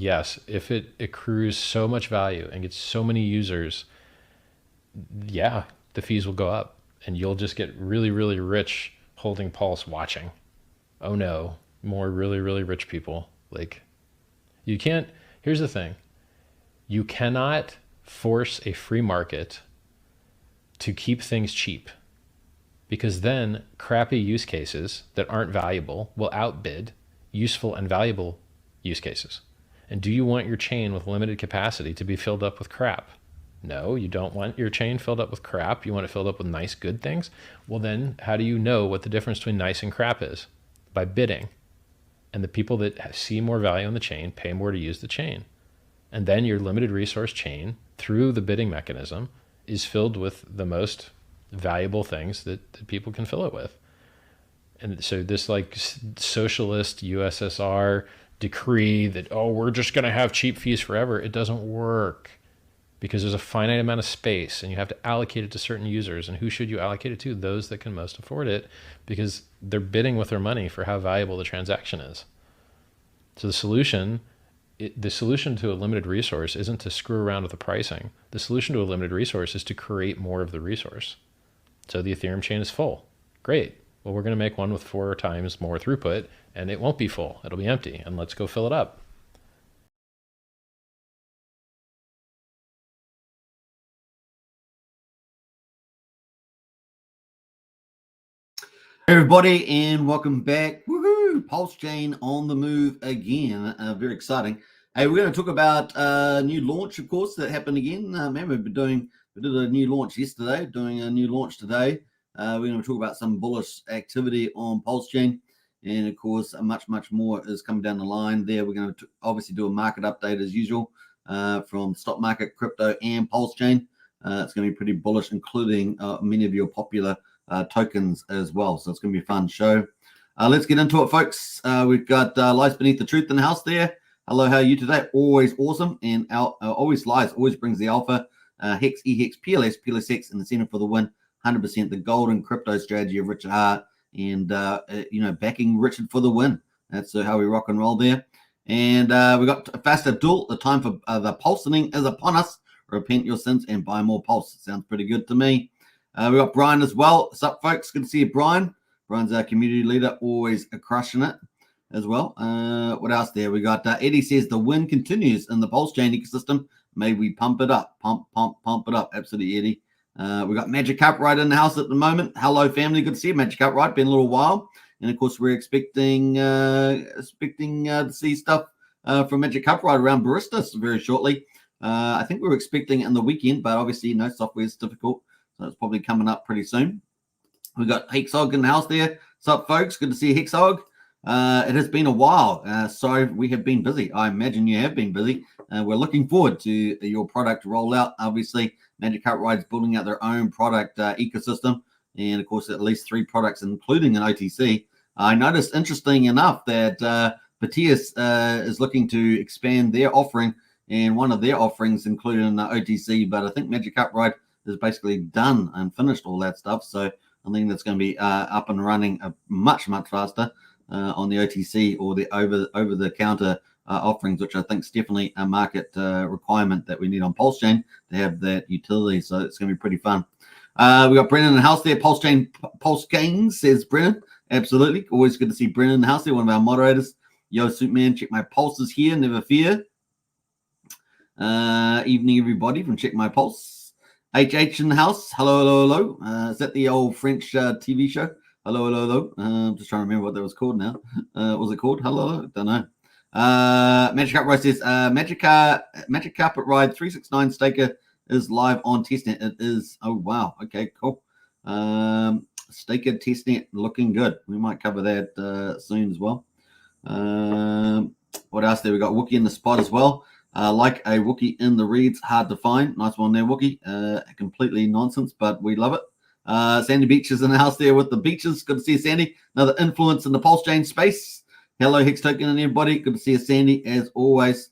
yes, if it accrues so much value and gets so many users, yeah, the fees will go up and you'll just get really, really rich holding Pulse watching. Oh no, more really, really rich people. Like, you can't, here's the thing. You cannot force a free market to keep things cheap, because then crappy use cases that aren't valuable will outbid useful and valuable use cases. And do you want your chain with limited capacity to be filled up with crap? No, you don't want your chain filled up with crap. You want it filled up with nice, good things. Well, then how do you know what the difference between nice and crap is? By bidding. And the people that see more value in the chain pay more to use the chain. And then your limited resource chain, through the bidding mechanism, is filled with the most valuable things that people can fill it with. And so this like socialist USSR decree that, oh, we're just going to have cheap fees forever, it doesn't work, because there's a finite amount of space and you have to allocate it to certain users. And who should you allocate it to? Those that can most afford it, because they're bidding with their money for how valuable the transaction is. So the solution to a limited resource isn't to screw around with the pricing. The solution to a limited resource is to create more of the resource. So the Ethereum chain is full. Great. Well, we're going to make one with 4 times more throughput, and it won't be full. It'll be empty, and let's go fill it up. Everybody, and welcome back. Woohoo! Pulsechain on the move again. Very exciting. Hey, we're going to talk about a new launch, of course, that happened again. Man, we did a new launch yesterday, doing a new launch today. We're going to talk about some bullish activity on Pulsechain, and of course, much more is coming down the line there. We're going to obviously do a market update as usual from stock market, crypto, and Pulsechain. It's going to be pretty bullish, including many of your popular tokens as well. So it's going to be a fun show. Let's get into it, folks. We've got Lies Beneath the Truth in the house there. Hello, how are you today? Always awesome. And always Lies, always brings the alpha. Hex, EHEX, PLS, PLSX, and the center for the win. 100% the golden crypto strategy of Richard Hart. And, backing Richard for the win. That's how we rock and roll there. And we got Fast Abdul. The time for the pulsing is upon us. Repent your sins and buy more pulse. Sounds pretty good to me. We got Brian as well. What's up, folks? Good to see you, Brian. Brian's our community leader, always crushing it as well. What else there? We got Eddie says the win continues in the Pulsechain ecosystem. May we pump it up. Pump it up. Absolutely, Eddie. We got Magic Upright in the house at the moment. Hello, family. Good to see you, Magic Upright. Been a little while. And, of course, we're expecting to see stuff from Magic Upright around Baristas very shortly. I think we were expecting it in the weekend, but obviously, software is difficult. So it's probably coming up pretty soon. We've got Hexog in the house there. What's up, folks? Good to see you, Hexog. It has been a while. Sorry, we have been busy. I imagine you have been busy. We're looking forward to your product rollout. Obviously, Magic Upright is building out their own product ecosystem. And, of course, at least 3 products, including an OTC. I noticed, interesting enough, that Batias is looking to expand their offering. And one of their offerings included an OTC. But I think Magic Upright is basically done and finished all that stuff. So I think that's going to be up and running much faster on the OTC or the over-the-counter offerings, which I think is definitely a market requirement that we need on Pulsechain to have that utility. So it's going to be pretty fun. We got Brennan in the house there. Pulsechain, says Brennan. Absolutely. Always good to see Brennan in the house there, one of our moderators. Yo, Suitman, check my pulses here. Never fear. Evening, everybody, from Check My Pulse. HH in the house. Hello. Is that the old French TV show? Hello. I'm just trying to remember what that was called now. What was it called? Hello? Don't know. Magic Upright says, Magic Carpet Ride 369 Staker is live on testnet. It is. Oh, wow. Okay, cool. Staker testnet looking good. We might cover that soon as well. What else there? We got Wookie in the spot as well. Like a Wookie in the reads, hard to find. Nice one there, Wookie. Completely nonsense, but we love it. Sandy Beach is in the house there with the beaches. Good to see you, Sandy. Another influence in the Pulsechain space. Hello, Hex Token and everybody. Good to see you, Sandy, as always.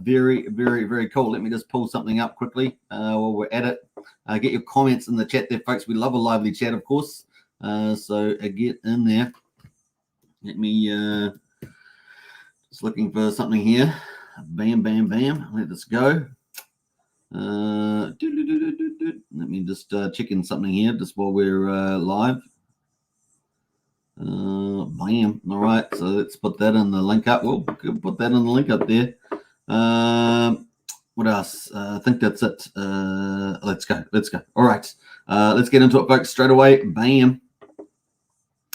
Very cool. Let me just pull something up quickly while we're at it. Get your comments in the chat there, folks. We love a lively chat, of course. So get in there. Let me just looking for something here. Bam, bam, bam. Let this go. Let me just check in something here just while we're live. Bam. All right, so let's put that in the link up. We'll put that in the link up there. What else? I think that's it. Let's go. All right, let's get into it, folks, straight away. Bam.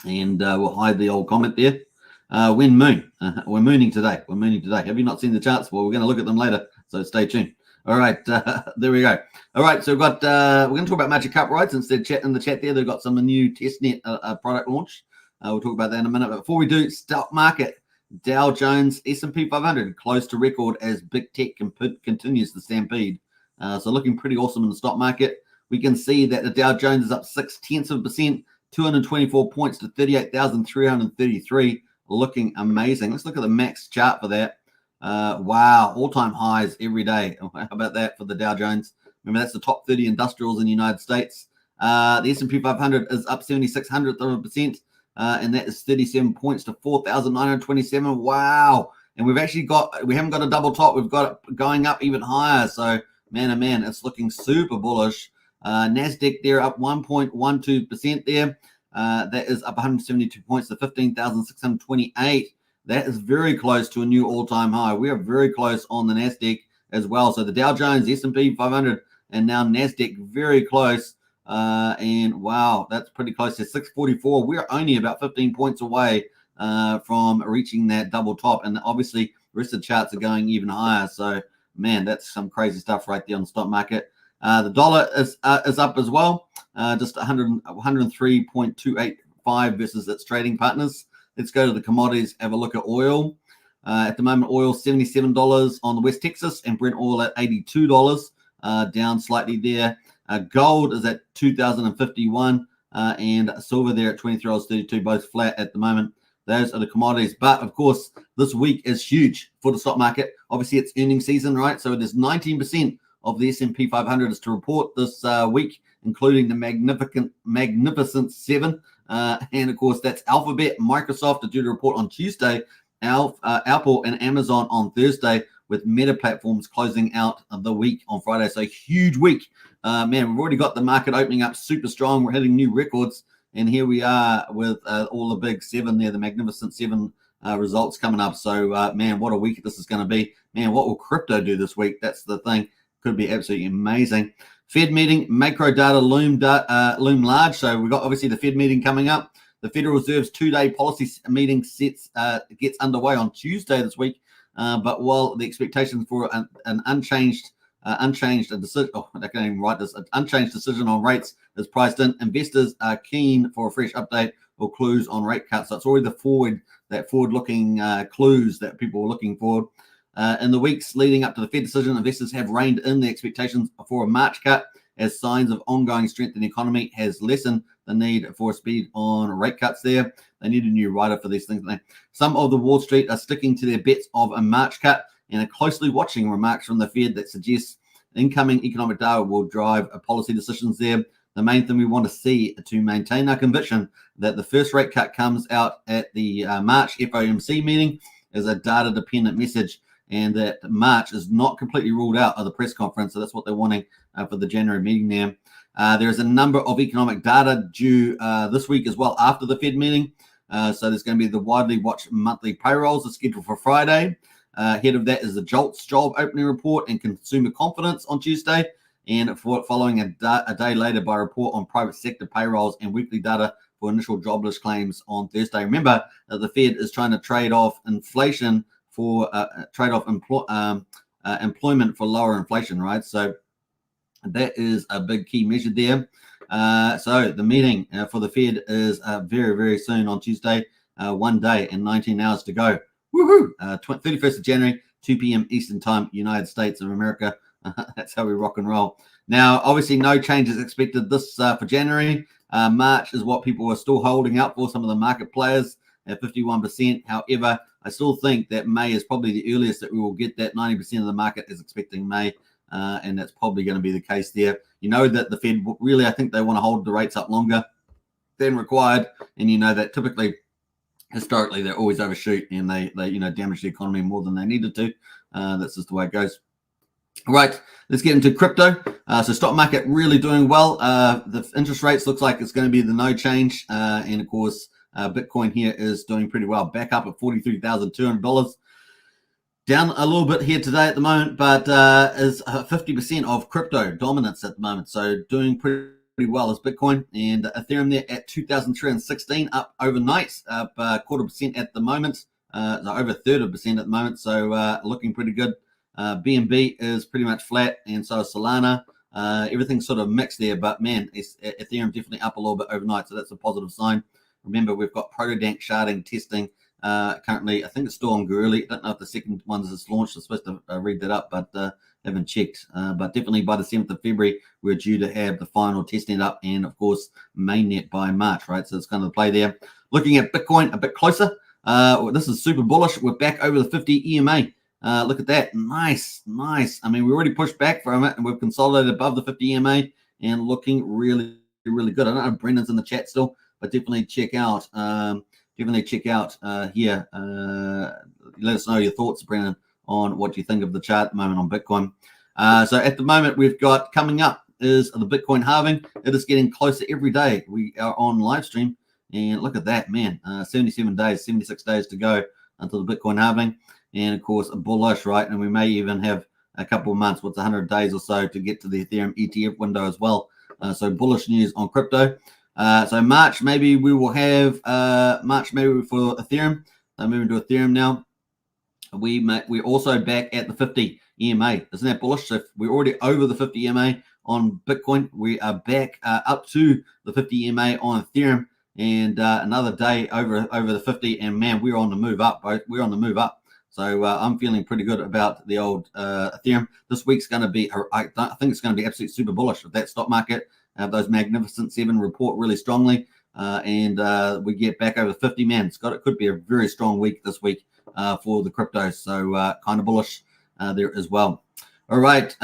And we'll hide the old comment there. When moon. We're mooning today. Have you not seen the charts? Well, we're going to look at them later, so stay tuned. All right, there we go. All right, so we've got we're going to talk about Magic Cup rights instead. Chat in the chat there. They've got some new testnet product launch. We'll talk about that in a minute. But before we do, stock market, Dow Jones, S&P 500 close to record as big tech continues the stampede. So looking pretty awesome in the stock market. We can see that the Dow Jones is up 0.6%, 224 points to 38,333. Looking amazing. Let's look at the max chart for that. Wow, all-time highs every day. How about that for the Dow Jones? Remember, that's the top 30 industrials in the United States. The S&P 500 is up 0.76%, and that is 37 points to 4,927. Wow. And we haven't got a double top. We've got it going up even higher. So, man, oh man, it's looking super bullish. NASDAQ there up 1.12% there. That is up 172 points to 15,628. That is very close to a new all-time high. We are very close on the NASDAQ as well. So the Dow Jones, S&P 500, and now NASDAQ very close. And wow, that's pretty close to 644. We're only about 15 points away from reaching that double top. And obviously, the rest of the charts are going even higher. So, man, that's some crazy stuff right there on the stock market. The dollar is up as well, just 103.285 versus its trading partners. Let's go to the commodities, have a look at oil. At the moment, oil $77 on the West Texas and Brent oil at $82, down slightly there. Gold is at $2,051 and silver there at $23.32, both flat at the moment. Those are the commodities. But, of course, this week is huge for the stock market. Obviously, it's earnings season, right? So there's 19% of the S&P 500 is to report this week, including the Magnificent Seven. And, of course, that's Alphabet, Microsoft are due to report on Tuesday, Apple and Amazon on Thursday, with Meta Platforms closing out the week on Friday. So huge week. Man, we've already got the market opening up super strong. We're hitting new records. And here we are with all the big seven there, the Magnificent Seven results coming up. So, man, what a week this is going to be. Man, what will crypto do this week? That's the thing. Could be absolutely amazing. Fed meeting, macro data loom large. So we've got obviously the Fed meeting coming up. The Federal Reserve's two-day policy meeting gets underway on Tuesday this week. But while the expectations for an unchanged decision, I can't even write this, an unchanged decision on rates is priced in, investors are keen for a fresh update or clues on rate cuts. So it's already forward-looking clues that people are looking for. In the weeks leading up to the Fed decision, investors have reined in the expectations for a March cut as signs of ongoing strength in the economy has lessened the need for a speed on rate cuts there. They need a new rider for these things. Some of the Wall Street are sticking to their bets of a March cut and are closely watching remarks from the Fed that suggests incoming economic data will drive policy decisions there. The main thing we want to see to maintain our conviction that the first rate cut comes out at the March FOMC meeting is a data-dependent message, and that March is not completely ruled out of the press conference. So that's what they're wanting for the January meeting there. There's a number of economic data due this week as well after the Fed meeting. So there's going to be the widely watched monthly payrolls are scheduled for Friday. Ahead of that is the JOLTS job opening report and consumer confidence on Tuesday. And following a day later by a report on private sector payrolls and weekly data for initial jobless claims on Thursday. Remember that the Fed is trying to trade off inflation for employment for lower inflation, right? So that is a big key measure there. So the meeting for the Fed is very, very soon on Tuesday, 1 day and 19 hours to go. Woohoo! 31st of January, 2 p.m. Eastern Time, United States of America. That's how we rock and roll. Now, obviously, no changes expected this for January. March is what people are still holding out for, some of the market players at 51%. However, I still think that May is probably the earliest that we will get that. 90% of the market is expecting May, and that's probably going to be the case there. You know that the Fed really, I think they want to hold the rates up longer than required, and you know that typically, historically, they always overshoot and they damage the economy more than they needed to. That's just the way it goes. All right, let's get into crypto. So stock market really doing well. The interest rates looks like it's going to be the no change. And of course, Bitcoin here is doing pretty well. Back up at $43,200. Down a little bit here today at the moment, but is 50% of crypto dominance at the moment. So doing pretty well as Bitcoin, and Ethereum there at 2,316, up overnight, up 0.25% at the moment. Over 1/3% at the moment. So looking pretty good. BNB is pretty much flat, and so is Solana. Everything's sort of mixed there, but man, Ethereum definitely up a little bit overnight, so that's a positive sign. Remember, we've got Protodank sharding testing currently. I think it's still on Gurley. I don't know if the second one is launched. I'm supposed to read that up, but haven't checked. But definitely by the 7th of February, we're due to have the final testing up, and of course, mainnet by March, right? So it's kind of the play there. Looking at Bitcoin a bit closer. This is super bullish. We're back over the 50 EMA. Look at that. Nice. I mean, we already pushed back from it, and we've consolidated above the 50 EMA and looking really, really good. I don't know if Brendan's in the chat still, but definitely check out here. Let us know your thoughts, Brendan, on what you think of the chart at the moment on Bitcoin. So at the moment, we've got coming up is the Bitcoin halving. It is getting closer every day. We are on live stream, and look at that, man. 77 days, 76 days to go until the Bitcoin halving. And of course, bullish, right? And we may even have a couple of months, 100 days or so to get to the Ethereum ETF window as well. So bullish news on crypto. So March, maybe we will have maybe for Ethereum. Moving to Ethereum now. We're also back at the 50 EMA. Isn't that bullish? So we're already over the 50 EMA on Bitcoin. We are back up to the 50 EMA on Ethereum, and another day over the 50. And man, we're on the move up. We're on the move up. So I'm feeling pretty good about the old Ethereum. This week's going to be, I think it's going to be absolutely super bullish with that stock market. Those Magnificent Seven report really strongly, and we get back over 50. Man, it could be a very strong week this week for the crypto. So kind of bullish there as well. All right,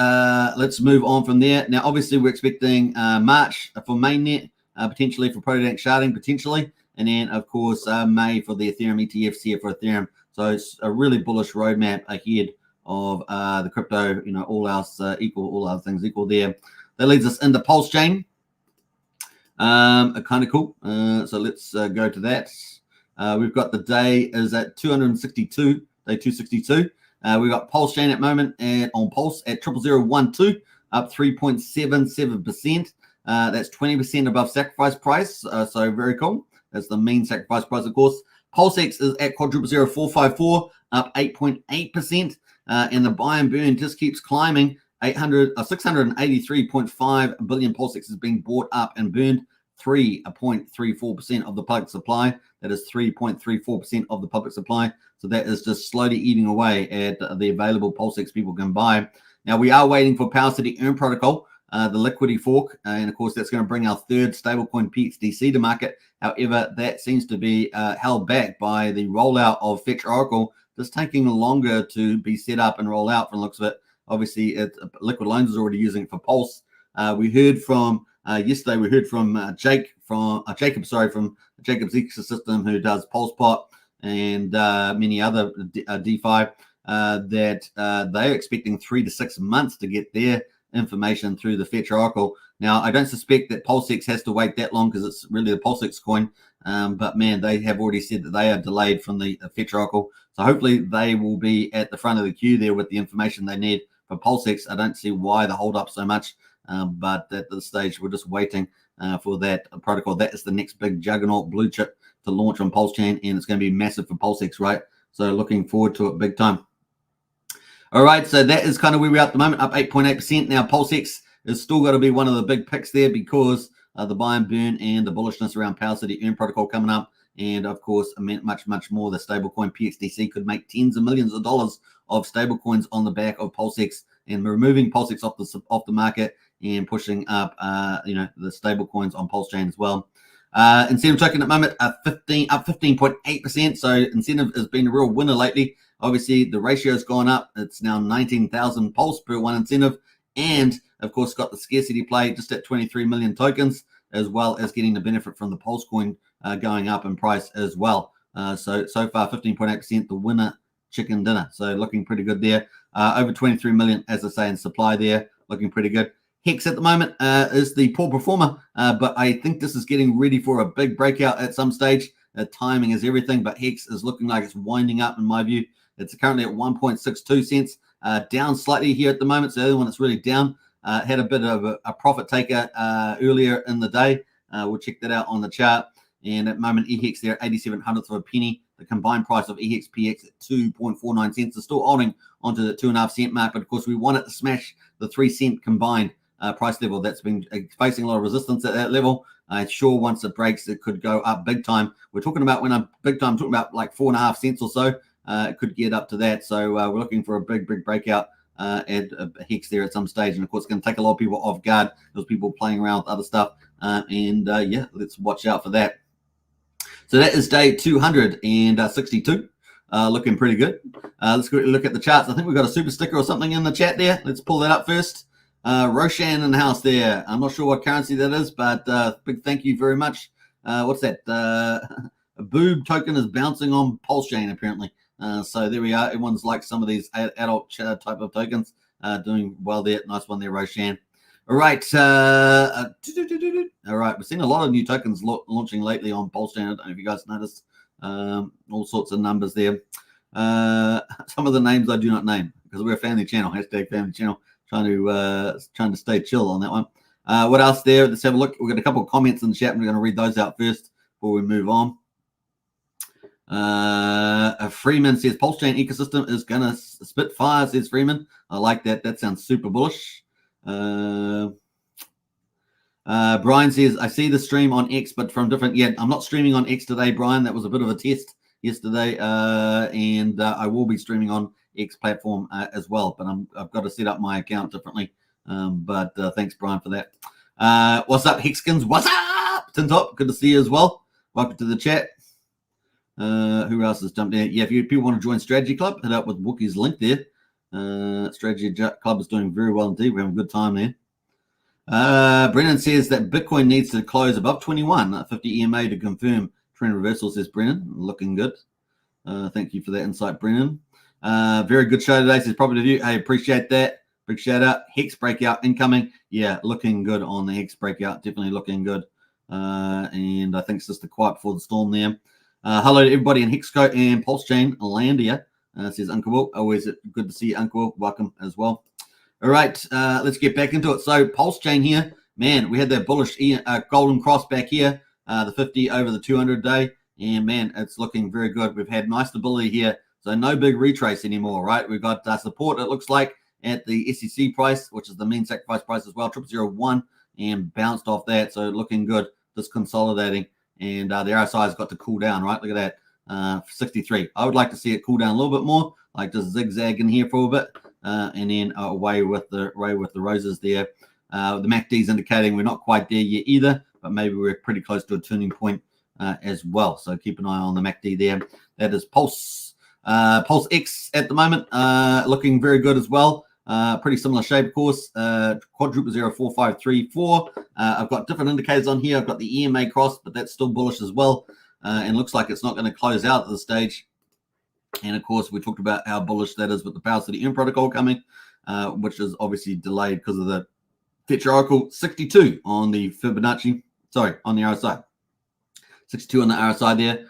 let's move on from there. Now, obviously, we're expecting March for mainnet, potentially for Protodank sharding, potentially, and then of course May for the Ethereum ETFs here for Ethereum. So it's a really bullish roadmap ahead of the crypto, all else equal, all other things equal there. That leads us into Pulsechain. Kind of cool. So let's go to that. We've got the day is at 262, day 262. We've got Pulsechain at the moment on Pulse at 00012, up 3.77%. That's 20% above sacrifice price. So very cool. That's the mean sacrifice price, of course. PulseX is at 0.454, up 8.8%, and the buy and burn just keeps climbing. 683.5 billion PulseX is being bought up and burned. 3.34% of the public supply. That is 3.34% of the public supply. So that is just slowly eating away at the available PulseX people can buy. Now we are waiting for PowerCity Earn protocol, the liquidity fork, and of course that's going to bring our third stablecoin PXDC to market. However, that seems to be held back by the rollout of Fetch Oracle, just taking longer to be set up and roll out from the looks of it. Obviously, Liquid Loans is already using it for Pulse. We heard from yesterday. We heard from Jacob, from Jacob's ecosystem, who does PulsePot and many other DeFi, that they're expecting 3 to 6 months to get their information through the Fetch Oracle. Now, I don't suspect that PulseX has to wait that long because it's really the PulseX coin. But man, they have already said that they are delayed from the Fetch Oracle. So hopefully they will be at the front of the queue there with the information they need for PulseX. I don't see why the hold up so much. But at this stage, we're just waiting for that protocol. That is the next big juggernaut blue chip to launch on Pulsechain, and it's going to be massive for PulseX, right? So looking forward to it big time. All right, so that is kind of where we are at the moment, up 8.8%. Now, PulseX is still got to be one of the big picks there because the buy and burn and the bullishness around PowerCity Earn protocol coming up. And, of course, much, much more. The stablecoin PXDC could make tens of millions of dollars of stablecoins on the back of PulseX, and removing PulseX off the market and pushing up, the stablecoins on Pulsechain as well. Incentive token at the moment up 15.8%. So incentive has been a real winner lately. Obviously, the ratio has gone up. It's now 19,000 pulse per one incentive, and of course, got the scarcity play just at 23 million tokens, as well as getting the benefit from the Pulse coin going up in price as well. So far, 15.8%, the winner chicken dinner. So looking pretty good there. Over 23 million, as I say, in supply there, looking pretty good. Hex at the moment is the poor performer, but I think this is getting ready for a big breakout at some stage. Timing is everything, but Hex is looking like it's winding up in my view. It's currently at 1.62 cents, down slightly here at the moment. So the other one that's really down. Had a bit of a profit taker earlier in the day. We'll check that out on the chart. And at the moment, EHEX there, 87 hundredths of a penny. The combined price of EHEX PX at 2.49 cents is still holding onto the 2.5 cent mark. But of course, we want it to smash the 3 cent combined price level. That's been facing a lot of resistance at that level. Sure, once it breaks, it could go up big time. We're talking about when I'm big time, talking about like 4.5 cents or so. It could get up to that. So we're looking for a big breakout at Hex there at some stage. And of course, it's going to take a lot of people off guard. There's people playing around with other stuff. Yeah, let's watch out for that. So that is day 262. Looking pretty good. Let's go look at the charts. I think we've got a super sticker or something in the chat there. Let's pull that up first. Roshan in the house there. I'm not sure what currency that is, but big thank you very much. What's that? A boob token is bouncing on Pulsechain apparently. So there we are. Everyone's like some of these adult type of tokens doing well there. Nice one there, Roshan. All right. All right. We're seeing a lot of new tokens launching lately on Pulsechain. I don't know if you guys noticed. All sorts of numbers there. Some of the names I do not name because we're a family channel. Hashtag family channel. Trying to stay chill on that one. What else there? Let's have a look. We've got a couple of comments in the chat. And we're going to read those out first before we move on. Freeman says Pulsechain ecosystem is going to spit fire, says Freeman. I like that. That sounds super bullish. Brian says, I see the stream on X, but from different. Yeah, I'm not streaming on X today, Brian. That was a bit of a test yesterday. And I will be streaming on X platform as well, but I've got to set up my account differently. But thanks, Brian, for that. What's up, Hexkins? What's up? Tin Top, good to see you as well. Welcome to the chat. Who else has jumped in? Yeah, if people want to join Strategy Club, hit up with Wookie's link there. Strategy Club is doing very well indeed. We're having a good time there. Brennan says that Bitcoin needs to close above 21, 50 EMA to confirm trend reversal, says Brennan. Looking good. Thank you for that insight, Brennan. Very good show today, says Property View. Hey, appreciate that. Big shout out. Hex breakout incoming. Yeah, looking good on the Hex breakout. Definitely looking good. And I think it's just the quiet before the storm there. Hello to everybody in Hexco and Pulsechain Landia, says Uncle Will. Always good to see you, Uncle Will. Welcome as well. All right, let's get back into it. So Pulsechain here, man, we had that bullish golden cross back here, the 50 over the 200 day, and man, it's looking very good. We've had nice stability here, so no big retrace anymore, right? We've got support, it looks like, at the SEC price, which is the mean sacrifice price as well, 0001, and bounced off that, so looking good, just consolidating. And the RSI has got to cool down, right? Look at that, 63. I would like to see it cool down a little bit more, like just zigzag in here for a bit, and then away with the roses there. The MACD is indicating we're not quite there yet either, but maybe we're pretty close to a turning point as well. So keep an eye on the MACD there. That is Pulse X at the moment, looking very good as well. Pretty similar shape, of course. Quadruple 04534. I've got different indicators on here. I've got the EMA cross, but that's still bullish as well. And looks like it's not going to close out at this stage. And of course, we talked about how bullish that is with the Power City M protocol coming, which is obviously delayed because of the Fetch Oracle 62 on the Fibonacci. Sorry, on the RSI. 62 on the RSI there.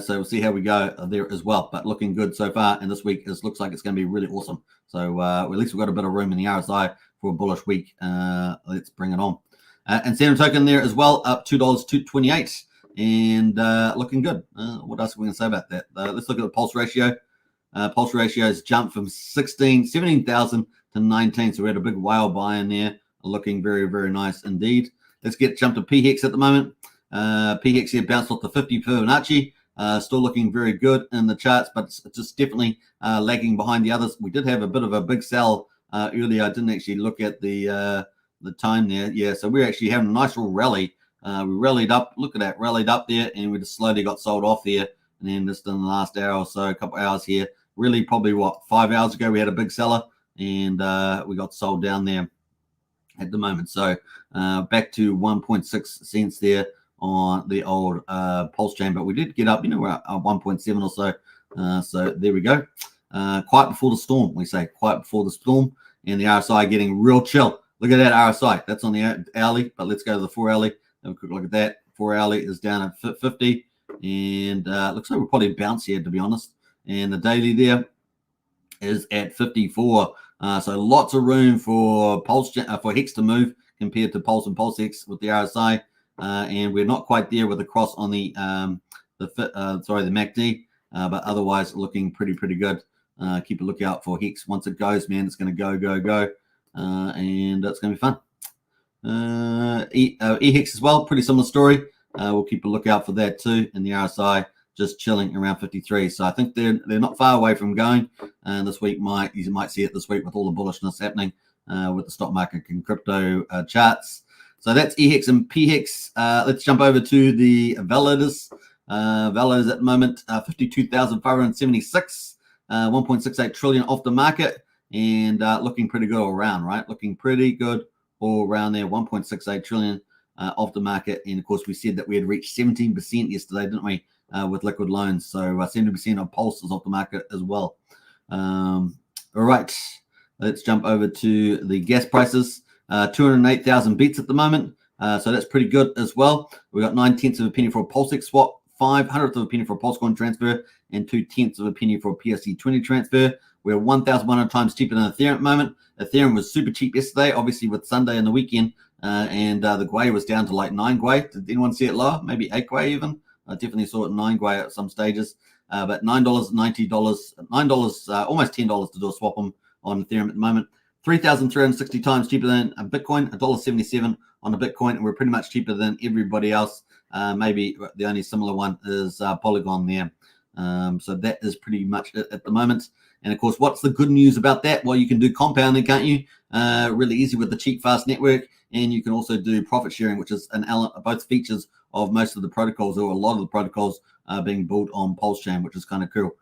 So we'll see how we go there as well. But looking good so far. And this week looks like it's going to be really awesome. So at least we've got a bit of room in the RSI for a bullish week. Let's bring it on. And Sandra token there as well, up $2 to 28, and looking good. What else are we going to say about that? Let's look at the pulse ratio. Pulse ratio has jumped from 17,000 to 19. So we had a big whale buy in there. Looking very, very nice indeed. Let's jump to PHEX at the moment. PHEX here bounced off the 50 Fibonacci. Still looking very good in the charts, but it's just definitely lagging behind the others. We did have a bit of a big sell earlier. I didn't actually look at the time there. Yeah, so we're actually having a nice little rally. We rallied up. Look at that, rallied up there, and we just slowly got sold off there. And then just in the last hour or so, a couple hours here, really probably 5 hours ago, we had a big seller, and we got sold down there at the moment. So back to 1.6 cents there on the old Pulsechain, but we did get up, we're at 1.7 or so. So there we go. quiet before the storm. We say quiet before the storm, and the RSI getting real chill. Look at that RSI. That's on the hourly, but let's go to the 4 hourly. Have a quick look at that. 4 hourly is down at 50, and looks like we'll probably bounce here, to be honest. And the daily there is at 54. So lots of room for for Hex to move compared to Pulse and PulseX with the RSI, and we're not quite there with the cross on the MACD, but otherwise looking pretty good. Keep a lookout for Hex. Once it goes, man, it's going to go, and it's going to be fun. EHEX as well, pretty similar story. We'll keep a lookout for that too, and the RSI just chilling around 53. So I think they're not far away from going. And this week you might see it this week with all the bullishness happening with the stock market and crypto charts. So that's EHEX and PHEX. Let's jump over to the validators. Validators at the moment 52,576, 1.68 trillion off the market, and looking pretty good all around, right? Looking pretty good all around there. 1.68 trillion off the market, and of course we said that we had reached 17% yesterday, didn't we? With liquid loans, so 70% of Pulse is off the market as well. All right, let's jump over to the gas prices. 208,000 beats at the moment, so that's pretty good as well. We got 9/10 of a penny for a PulseX swap, 5/100 of a penny for a Pulsecoin transfer, and 2/10 of a penny for a PSC20 transfer. We're 1,100 times cheaper than Ethereum at the moment. Ethereum was super cheap yesterday, obviously with Sunday and the weekend, and the Gwei was down to like 9 Gwei. Did anyone see it lower? Maybe 8 Gwei even. I definitely saw it 9 Gwei at some stages, but $9, $90, almost $10 to do a swap on Ethereum at the moment. 3,360 times cheaper than a Bitcoin, $1.77 on a Bitcoin, and we're pretty much cheaper than everybody else. Maybe the only similar one is Polygon there. So that is pretty much it at the moment. And of course, what's the good news about that? Well, you can do compounding, can't you? Really easy with the cheap, fast network. And you can also do profit sharing, which is both features of most of the protocols, or a lot of the protocols being built on Pulsechain, which is kind of cool.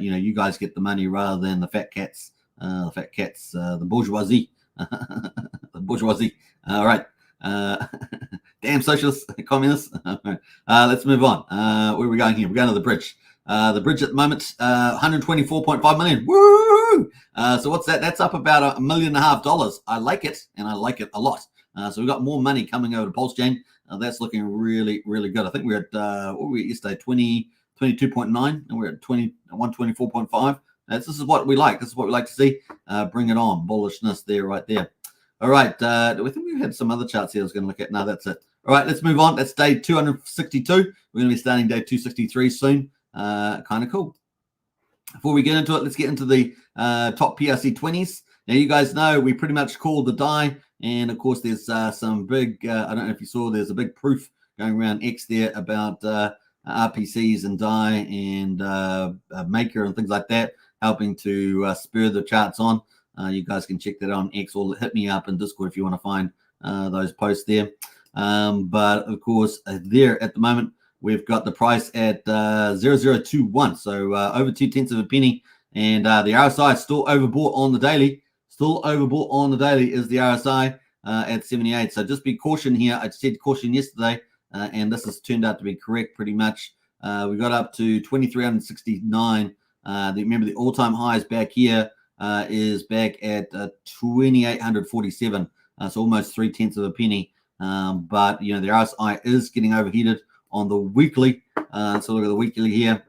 You guys get the money rather than the fat cats, the bourgeoisie. The bourgeoisie. All right. Damn socialists, communists. Let's move on. Where are we going here? We're going to the bridge. The bridge at the moment, 124.5 million. Woo! So what's that? That's up about $1.5 million. I like it, and I like it a lot. So we've got more money coming over to Pulsechain. That's looking really good. I think we're at what were we yesterday? 22.9, and we're at 124.5. This is what we like. This is what we like to see. Bring it on. Bullishness there, right there. All right. I think we had some other charts here I was going to look at. No, that's it. All right, let's move on. That's day 262. We're going to be starting day 263 soon. Kind of cool. Before we get into it, let's get into the top PRC 20s. Now, you guys know we pretty much called the die. And, of course, there's some big, I don't know if you saw, there's a big proof going around X there about RPCs and DAI and Maker and things like that, helping to spur the charts on. You guys can check that out on X, or hit me up in Discord if you want to find those posts there. But, of course, there at the moment, we've got the price at 0021, so over 2/10 of a penny. And the RSI is still overbought on the daily. Still overbought on the daily is the RSI at 78. So just be caution here. I said caution yesterday, and this has turned out to be correct pretty much. We got up to 2,369. Remember, the all-time high is back here, is back at 2,847. So almost 3/10 of a penny. But, the RSI is getting overheated on the weekly. So look at the weekly here.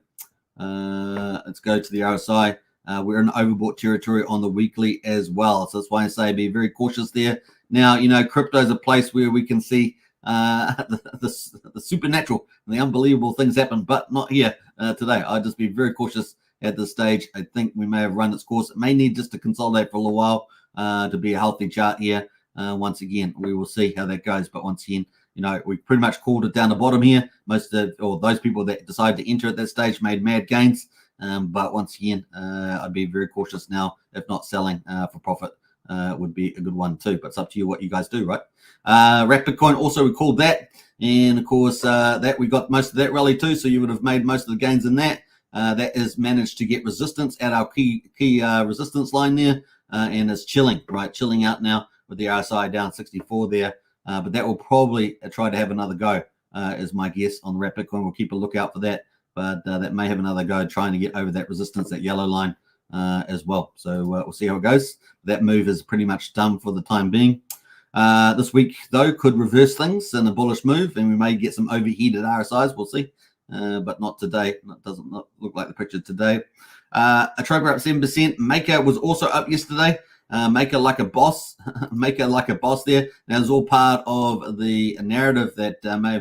Let's go to the RSI. We're in overbought territory on the weekly as well. So that's why I say be very cautious there. Now, crypto is a place where we can see the supernatural and the unbelievable things happen, but not here today. I'd just be very cautious at this stage. I think we may have run its course. It may need just to consolidate for a little while to be a healthy chart here. Once again, we will see how that goes. But once again, we pretty much called it down the bottom here. Most of those people that decided to enter at that stage made mad gains. But once again, I'd be very cautious now. If not selling for profit would be a good one too. But it's up to you what you guys do, right? Wrap Bitcoin also, we called that. And of course, that we got most of that rally too. So you would have made most of the gains in that. That has managed to get resistance at our key resistance line there. And it's chilling, right? Chilling out now with the RSI down 64 there. But that will probably try to have another go, is my guess on the Wrap Bitcoin. We'll keep a lookout for that. But that may have another go trying to get over that resistance, that yellow line as well. So we'll see how it goes. That move is pretty much done for the time being. This week, though, could reverse things in a bullish move, and we may get some overheated RSIs. We'll see, but not today. It doesn't look like the picture today. Atropa up 7%. Maker was also up yesterday. Maker like a boss. Maker like a boss there. That was all part of the narrative that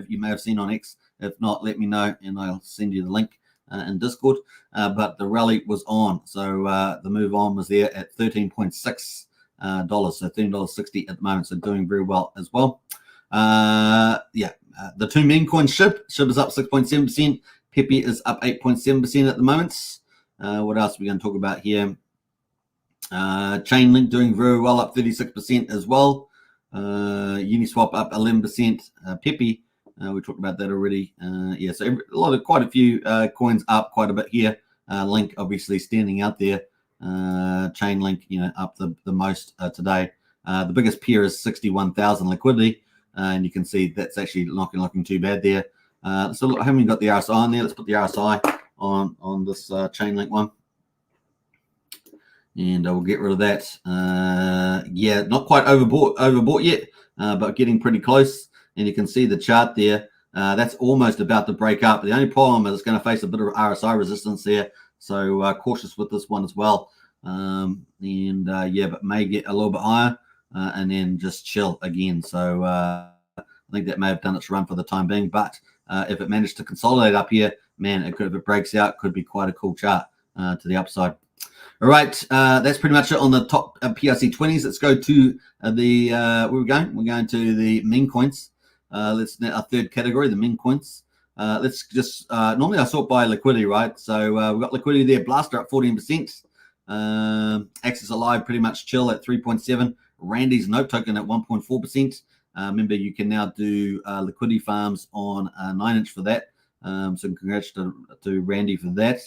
you may have seen on X. If not, let me know, and I'll send you the link in Discord. But the rally was on, so the move on was there at $13.6. So $13.60 at the moment, so doing very well as well. The two meme coins, SHIB is up 6.7%. Pepe is up 8.7% at the moment. What else are we going to talk about here? Chainlink doing very well, up 36% as well. Uniswap up 11%. Pepe, we talked about that already. So quite a few coins up quite a bit here. Link obviously standing out there. Chainlink, up the most today. The biggest peer is 61,000 liquidity, and you can see that's actually not looking too bad there. So I haven't got the RSI on there. Let's put the RSI on this Chainlink one, and we'll get rid of that. Not quite overbought yet, but getting pretty close. And you can see the chart there. That's almost about to break up. The only problem is it's going to face a bit of RSI resistance there. So cautious with this one as well. But may get a little bit higher and then just chill again. So I think that may have done its run for the time being. But if it managed to consolidate up here, man, if it breaks out, could be quite a cool chart to the upside. All right, that's pretty much it on the top PRC20s. Let's go to where we're going. We're going to the meme coins. Let's our third category, the meme coins. Let's just normally I sort by liquidity, right? So we've got liquidity there. Blaster up 14%. Access Alive pretty much chill at 3.7. Randy's Note Token at 1.4%. Remember, you can now do liquidity farms on 9-inch for that. So congrats to Randy for that.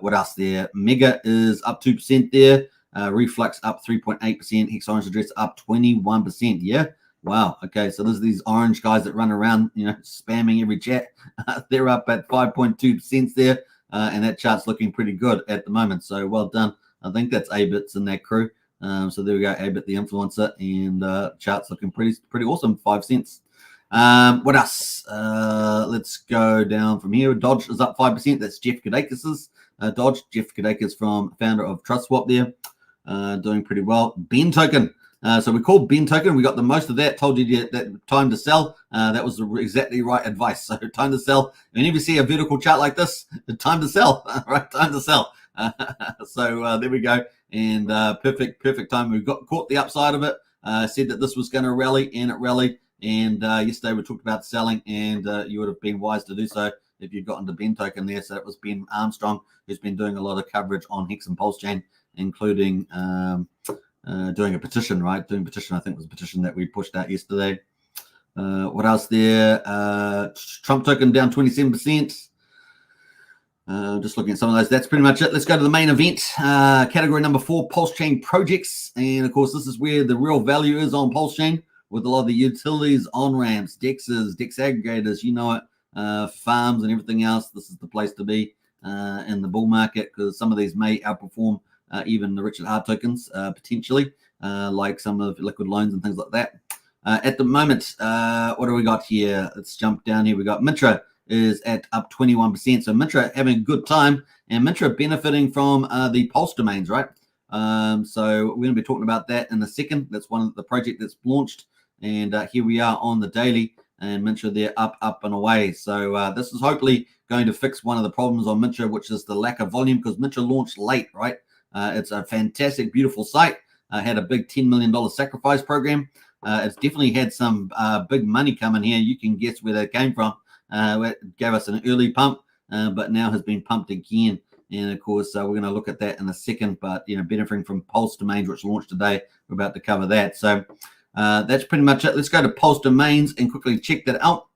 What else there? Mega is up 2% there. Reflux up 3.8%. Hex Orange Address up 21%. Yeah. Wow. Okay. So there's these orange guys that run around, spamming every chat. They're up at 5.2% there. And that chart's looking pretty good at the moment. So well done. I think that's A-Bits in that crew. So there we go. A-Bit the influencer, and chart's looking pretty awesome. 5 cents. What else? Let's go down from here. Dodge is up 5%. That's Jeff Kadakis's Dodge. Jeff Kadakis, founder of TrustSwap there, doing pretty well. Ben Token. So we called Ben Token. We got the most of that. Told you that time to sell. That was exactly right advice. So time to sell. Whenever you see a vertical chart like this, time to sell. Right, time to sell. So there we go. And perfect time. We caught the upside of it. Said that this was going to rally, and it rallied. And yesterday we talked about selling, and you would have been wise to do so if you'd gotten to Ben Token there. So it was Ben Armstrong, who's been doing a lot of coverage on Hex and Pulsechain, including doing a petition, right? Doing a petition, I think was a petition that we pushed out yesterday. What else there? Trump token down 27%. Just looking at some of those. That's pretty much it. Let's go to the main event. Category number 4, Pulsechain projects. And of course, this is where the real value is on Pulsechain, with a lot of the utilities, on-ramps, DEXs, DEX aggregators, farms and everything else. This is the place to be in the bull market, because some of these may outperform even the Richard Hart tokens potentially, like some of liquid loans and things like that. At the moment, what do we got here? Let's jump down here. We got Mitra is at up 21%. So Mitra having a good time, and Mitra benefiting from the PulseDomains, right? So we're going to be talking about that in a second. That's one of the project that's launched, and here we are on the daily, and Mitra there up and away. So this is hopefully going to fix one of the problems on Mitra, which is the lack of volume, because Mitra launched late, right? It's a fantastic, beautiful site. Had a big $10 million sacrifice program. It's definitely had some big money coming here. You can guess where that came from. It gave us an early pump, but now has been pumped again. And of course, we're going to look at that in a second. But benefiting from PulseDomains, which launched today, we're about to cover that. So that's pretty much it. Let's go to PulseDomains and quickly check that out.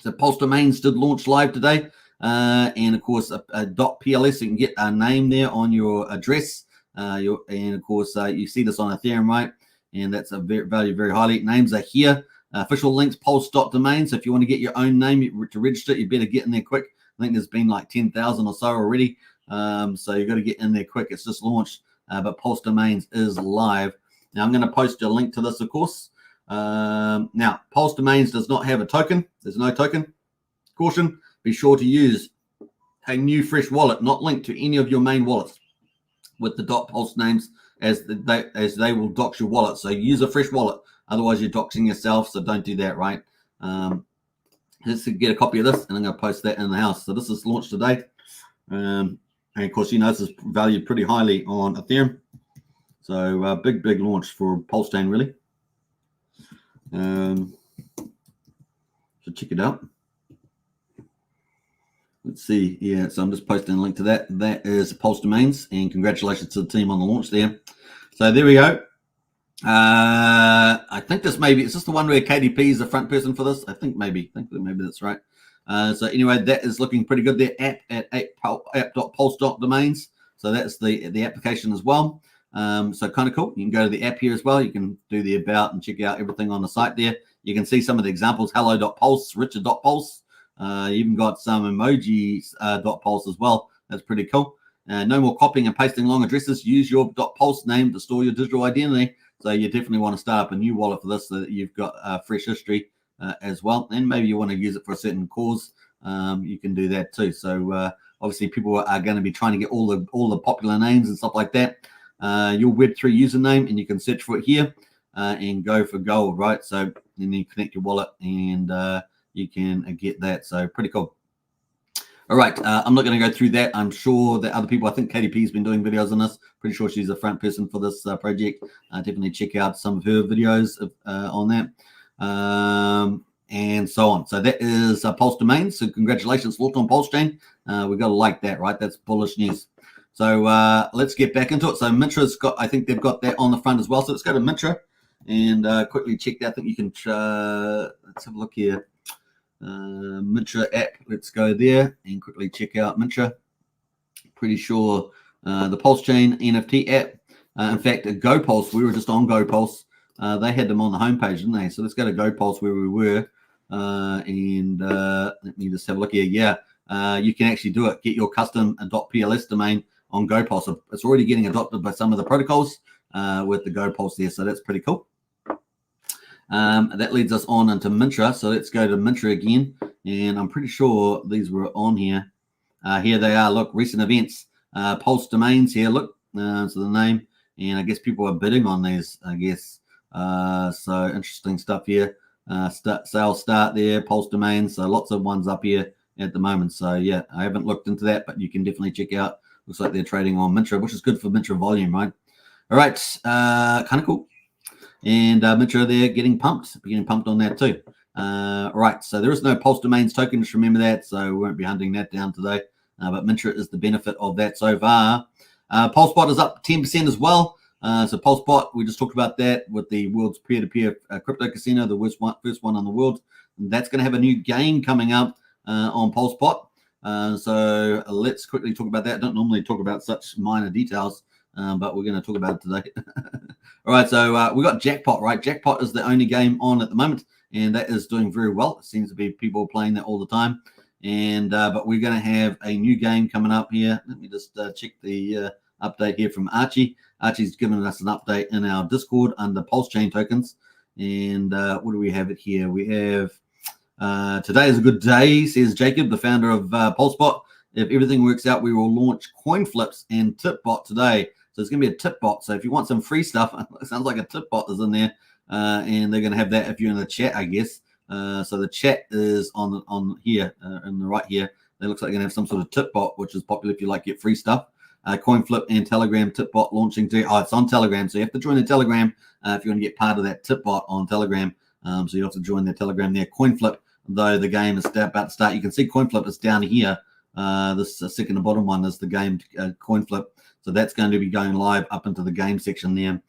So PulseDomains did launch live today, and of course a .pls, so you can get a name there on your address. And of course you see this on Ethereum, right? And that's valued very highly. Names are here. Official links, pulse.domain. So if you want to get your own name to register, you better get in there quick. I think there's been like 10,000 or so already. So you've got to get in there quick. It's just launched, but PulseDomains is live. Now I'm going to post a link to this, of course. Now, PulseDomains does not have a token. There's no token. Caution, be sure to use a new fresh wallet, not linked to any of your main wallets with the .pulse names, as they will dox your wallet. So use a fresh wallet. Otherwise, you're doxing yourself, so don't do that, right? Let's get a copy of this, and I'm going to post that in the house. So this is launched today. And of course, this is valued pretty highly on Ethereum. So big launch for Pulsechain, really. So check it out. Let's see. Yeah, so I'm just posting a link to that. That is PulseDomains, and congratulations to the team on the launch there. So there we go. I think is this the one where KDP is the front person for this? I think maybe that's right. So anyway, that is looking pretty good there. App.pulse.domains. So that's the application as well. So kind of cool. You can go to the app here as well. You can do the about and check out everything on the site there. You can see some of the examples. Hello.pulse, Richard.pulse. You even got some emojis.pulse as well. That's pretty cool. No more copying and pasting long addresses. Use your .pulse name to store your digital identity. So you definitely want to start up a new wallet for this so that you've got fresh history as well. And maybe you want to use it for a certain cause. You can do that too. So obviously people are going to be trying to get all the popular names and stuff like that. Your Web3 username, and you can search for it here and go for gold, right? So then you connect your wallet and you can get that. So pretty cool. All right, I'm not going to go through that. I'm sure that other people, I think KDP has been doing videos on this. Pretty sure she's the front person for this project. Definitely check out some of her videos on that. And so on. So that is PulseDomains. So congratulations, launched on Pulsechain. We've got to like that, right? That's bullish news. So let's get back into it. So Mintra's got, I think they've got that on the front as well. So let's go to Mintra and quickly check that. I think you can, let's have a look here. Mintra app. Let's go there and quickly check out Mintra. Pretty sure the Pulsechain NFT app. In fact, GoPulse, we were just on GoPulse. They had them on the homepage, didn't they? So let's go to GoPulse where we were. And let me just have a look here. Yeah, you can actually do it. Get your custom .pls domain on GoPulse. It's already getting adopted by some of the protocols with the GoPulse there. So that's pretty cool. That leads us on into Mintra. So let's go to Mintra again. And I'm pretty sure these were on here. Here they are. Look, recent events. PulseDomains here. Look, so the name. And I guess people are bidding on these, I guess. So interesting stuff here. Sales start there. PulseDomains. So lots of ones up here at the moment. So yeah, I haven't looked into that, but you can definitely check out. Looks like they're trading on Mintra, which is good for Mintra volume, right? All right. Kind of cool. And Mintra, they're getting pumped on that too. Right, so there is no PulseDomains token, just remember that, so we won't be hunting that down today. But Mintra is the benefit of that so far. PulseBot is up 10% as well. So PulseBot, we just talked about that with the world's peer-to-peer crypto casino, the first one in the world. And that's going to have a new game coming up on PulseBot. So let's quickly talk about that. I don't normally talk about such minor details, but we're going to talk about it today. All right, so we got Jackpot, right? Jackpot is the only game on at the moment, and that is doing very well. It seems to be people playing that all the time. And but we're going to have a new game coming up here. Let me just check the update here from Archie. Archie's given us an update in our Discord under Pulsechain tokens. And what do we have it here? We have today is a good day, says Jacob, the founder of PulseBot. If everything works out, we will launch coin flips and tipbot today. So it's going to be a tip bot. So if you want some free stuff, it sounds like a tip bot is in there. And they're going to have that if you're in the chat, I guess. So the chat is on here, in the right here. It looks like they're going to have some sort of tip bot, which is popular if you like get free stuff. Coin flip and Telegram tip bot launching today. Oh, it's on Telegram. So you have to join the Telegram if you want to get part of that tip bot on Telegram. So you have to join the Telegram there. Coin flip, though the game is about to start. You can see coin flip is down here. This second to bottom one is the game coin flip. So that's going to be going live up into the game section there.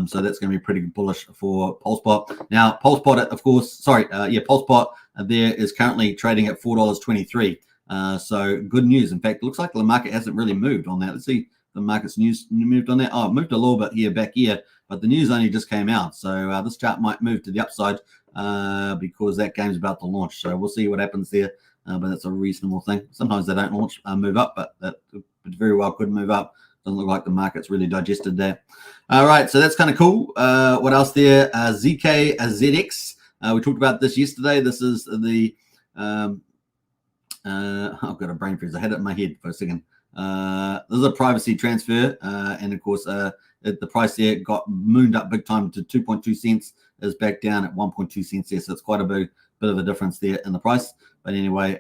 So that's going to be pretty bullish for PulseBot. Now, PulseBot, of course, PulseBot there is currently trading at $4.23. So good news. In fact, it looks like the market hasn't really moved on that. Let's see the market's news moved on that. Oh, it moved a little bit here, back here, but the news only just came out. So this chart might move to the upside because that game's about to launch. So we'll see what happens there. But that's a reasonable thing. Sometimes they don't launch, move up, but that but very well could move up. Doesn't look like the market's really digested that. All right, so that's kind of cool. What else there? ZK ZX. We talked about this yesterday. This is the I've got a brain freeze. I had it in my head for a second. This is a privacy transfer, and of course, the price there got mooned up big time to 2.2 cents. Is back down at 1.2 cents there, so it's quite a bit of a difference there in the price. But anyway,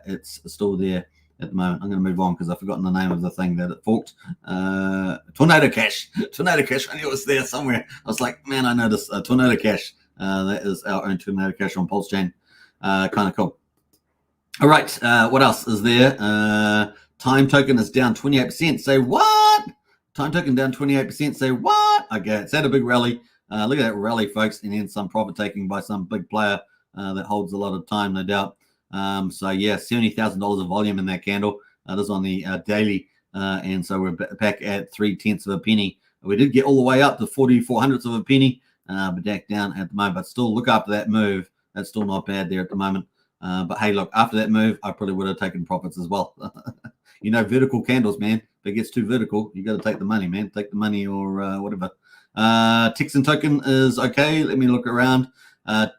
it's still there at the moment. I'm going to move on because I've forgotten the name of the thing that it forked. Tornado Cash. Tornado Cash. I knew it was there somewhere. I was like, man, I know this. Tornado Cash. That is our own Tornado Cash on Pulsechain. Kind of cool. All right. What else is there? Time token is down 28%. Say what? Time token down 28%. Say what? Okay, it's had a big rally. Look at that rally, folks, and then some profit taking by some big player that holds a lot of time, no doubt. So yeah, $70,000 of volume in that candle. This is on the daily, and so we're back at 0.3 of a penny. We did get all the way up to 4400ths of a penny, but back down at the moment. But still, look after that move. That's still not bad there at the moment. But hey, look, after that move, I probably would have taken profits as well. You know, vertical candles, man. If it gets too vertical, you got to take the money, man. Take the money or whatever. Texan token is okay. Let me look around.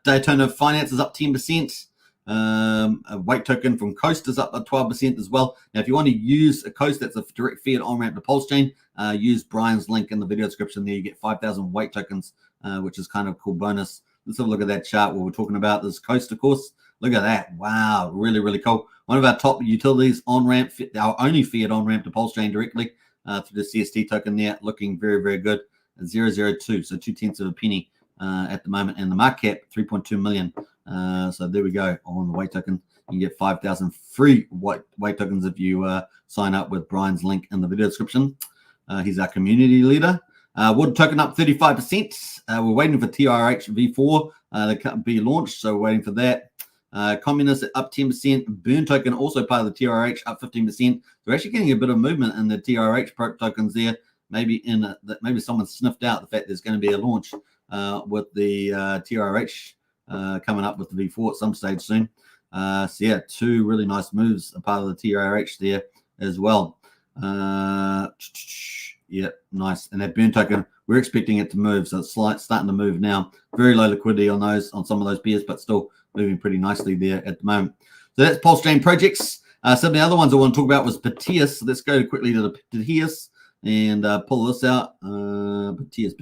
Daytona Finance is up 10%. A weight token from Coast is up at 12% as well. Now, if you want to use a Coast that's a direct fiat on-ramp to Pulsechain, use Brian's link in the video description there. You get 5,000 weight tokens, which is kind of a cool bonus. Let's have a look at that chart where we're talking about this Coast, of course. Look at that. Wow, really, really cool. One of our top utilities on-ramp, our only fiat on-ramp to Pulsechain directly through the CST token there, looking very, very good. 002, so 0.2 of a penny at the moment, and the market cap 3.2 million. So there we go on the weight token. You get 5,000 free weight tokens if you sign up with Brian's link in the video description. He's our community leader. Wood token up 35%. We're waiting for TRH V4 to be launched, so we're waiting for that. Communist up 10%. Burn token also part of the TRH up 15%. We're actually getting a bit of movement in the TRH tokens there. Maybe maybe someone sniffed out the fact there's going to be a launch with the TRH coming up with the V4 at some stage soon. So yeah, two really nice moves, a part of the TRH there as well. Yeah, nice. And that burn token, we're expecting it to move, so it's starting to move now. Very low liquidity on some of those pairs, but still moving pretty nicely there at the moment. So that's Pulsechain projects. Some of the other ones I want to talk about was Proteus. So let's go quickly to the Proteus and pull this out. Proteus.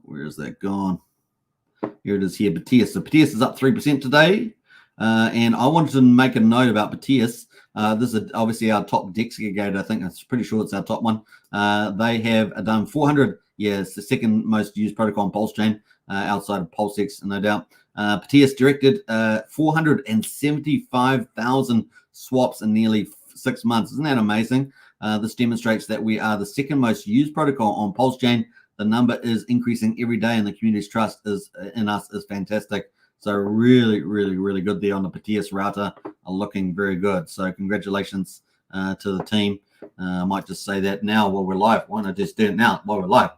Where is that gone? Here it is here, Proteus. So Proteus is up 3% today. And I wanted to make a note about Proteus. This is obviously our top DEX aggregator. I think I'm pretty sure it's our top one. They have done 400. Yeah, it's the second most used protocol on Pulsechain outside of PulseX, no doubt. Proteus directed 475,000 swaps in nearly 6 months. Isn't that amazing? This demonstrates that we are the second most used protocol on Pulsechain. The number is increasing every day, and the community's trust in us is fantastic. So really, really, really good there on the Proteus router. Looking very good. So congratulations to the team. I might just say that now while we're live. Why not just do it now while we're live?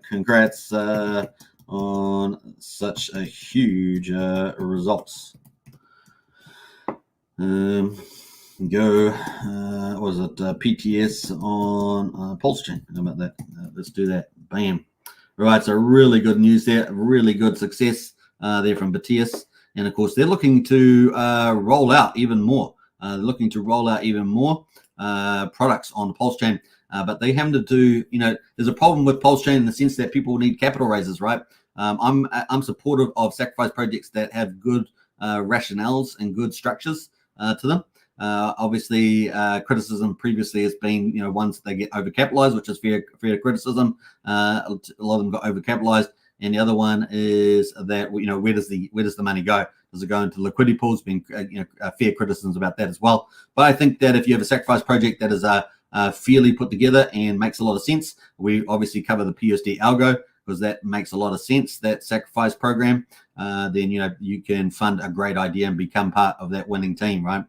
Congrats on such a huge results. Go, what was it? PTS on Pulsechain. How about that? Let's do that. Bam. Right, so really good news there. Really good success there from Proteus. And of course, they're looking to roll out even more. They're looking to roll out even more products on Pulsechain. But they have to do, there's a problem with Pulsechain in the sense that people need capital raises, right? I'm supportive of sacrifice projects that have good rationales and good structures to them. Obviously, criticism previously has been, ones that they get overcapitalized, which is fair criticism. A lot of them got overcapitalized, and the other one is that where does the money go? Does it go into liquidity pools? Being fair criticisms about that as well. But I think that if you have a sacrifice project that is fairly put together and makes a lot of sense, we obviously cover the PUSD algo because that makes a lot of sense. That sacrifice program, then you can fund a great idea and become part of that winning team, right?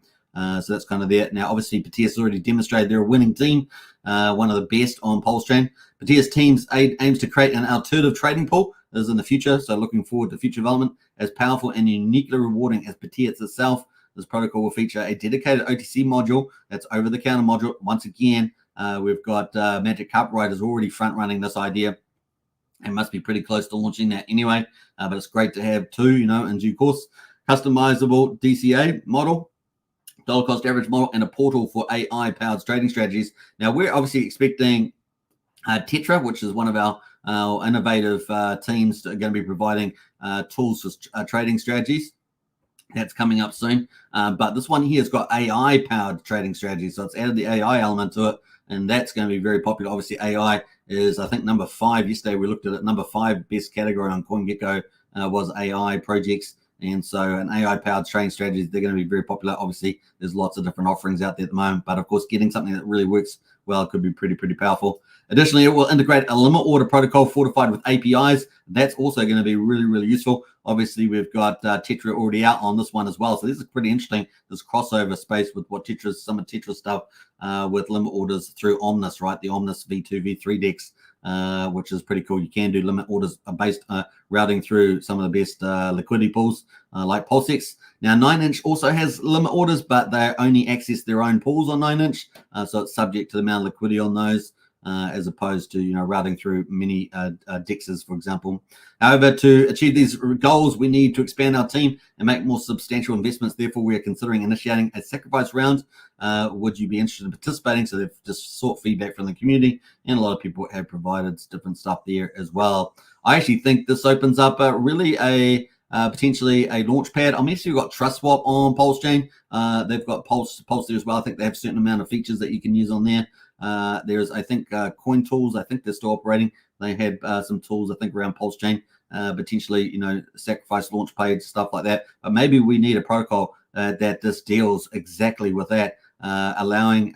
So that's kind of there. Now, obviously, Proteus has already demonstrated they're a winning team, one of the best on Pulsechain. Proteus teams aims to create an alternative trading pool that is in the future. So looking forward to future development as powerful and uniquely rewarding as Proteus itself. this protocol will feature a dedicated OTC module that's over-the-counter module. Once again, we've got Magic Carpet Ride is already front-running this idea and must be pretty close to launching that anyway. But it's great to have two, in due course. Customizable DCA model, dollar cost average model, and a portal for AI-powered trading strategies. Now, we're obviously expecting Tetra, which is one of our innovative teams that are going to be providing tools for trading strategies. That's coming up soon. But this one here has got AI-powered trading strategies. So it's added the AI element to it, and that's going to be very popular. Obviously, AI is, I think, number 5. Yesterday, we looked at it. Number 5 best category on CoinGecko was AI projects. And so an AI-powered trading strategies, they're going to be very popular. Obviously, there's lots of different offerings out there at the moment. But, of course, getting something that really works well could be pretty powerful. Additionally, it will integrate a limit order protocol fortified with APIs. That's also going to be really useful. Obviously, we've got Tetra already out on this one as well. So this is pretty interesting, this crossover space with what some of Tetra stuff with limit orders through Omnis, right? The Omnis V2, V3 decks, which is pretty cool. You can do limit orders based routing through some of the best liquidity pools like Pulsechain. Now, 9inch also has limit orders, but they only access their own pools on 9inch. So it's subject to the amount of liquidity on those. As opposed to routing through many dexes, for example. However, to achieve these goals, we need to expand our team and make more substantial investments. Therefore, we are considering initiating a sacrifice round. Would you be interested in participating? So they've just sought feedback from the community, and a lot of people have provided different stuff there as well. I actually think this opens up really a potentially a launch pad. I mean, we've got Trust Swap on Pulsechain. They've got Pulse there as well. I think they have a certain amount of features that you can use on there. There's, I think, Coin Tools. I think they're still operating. They had some tools, I think, around Pulsechain, potentially, sacrifice launch page, stuff like that. But maybe we need a protocol that just deals exactly with that, allowing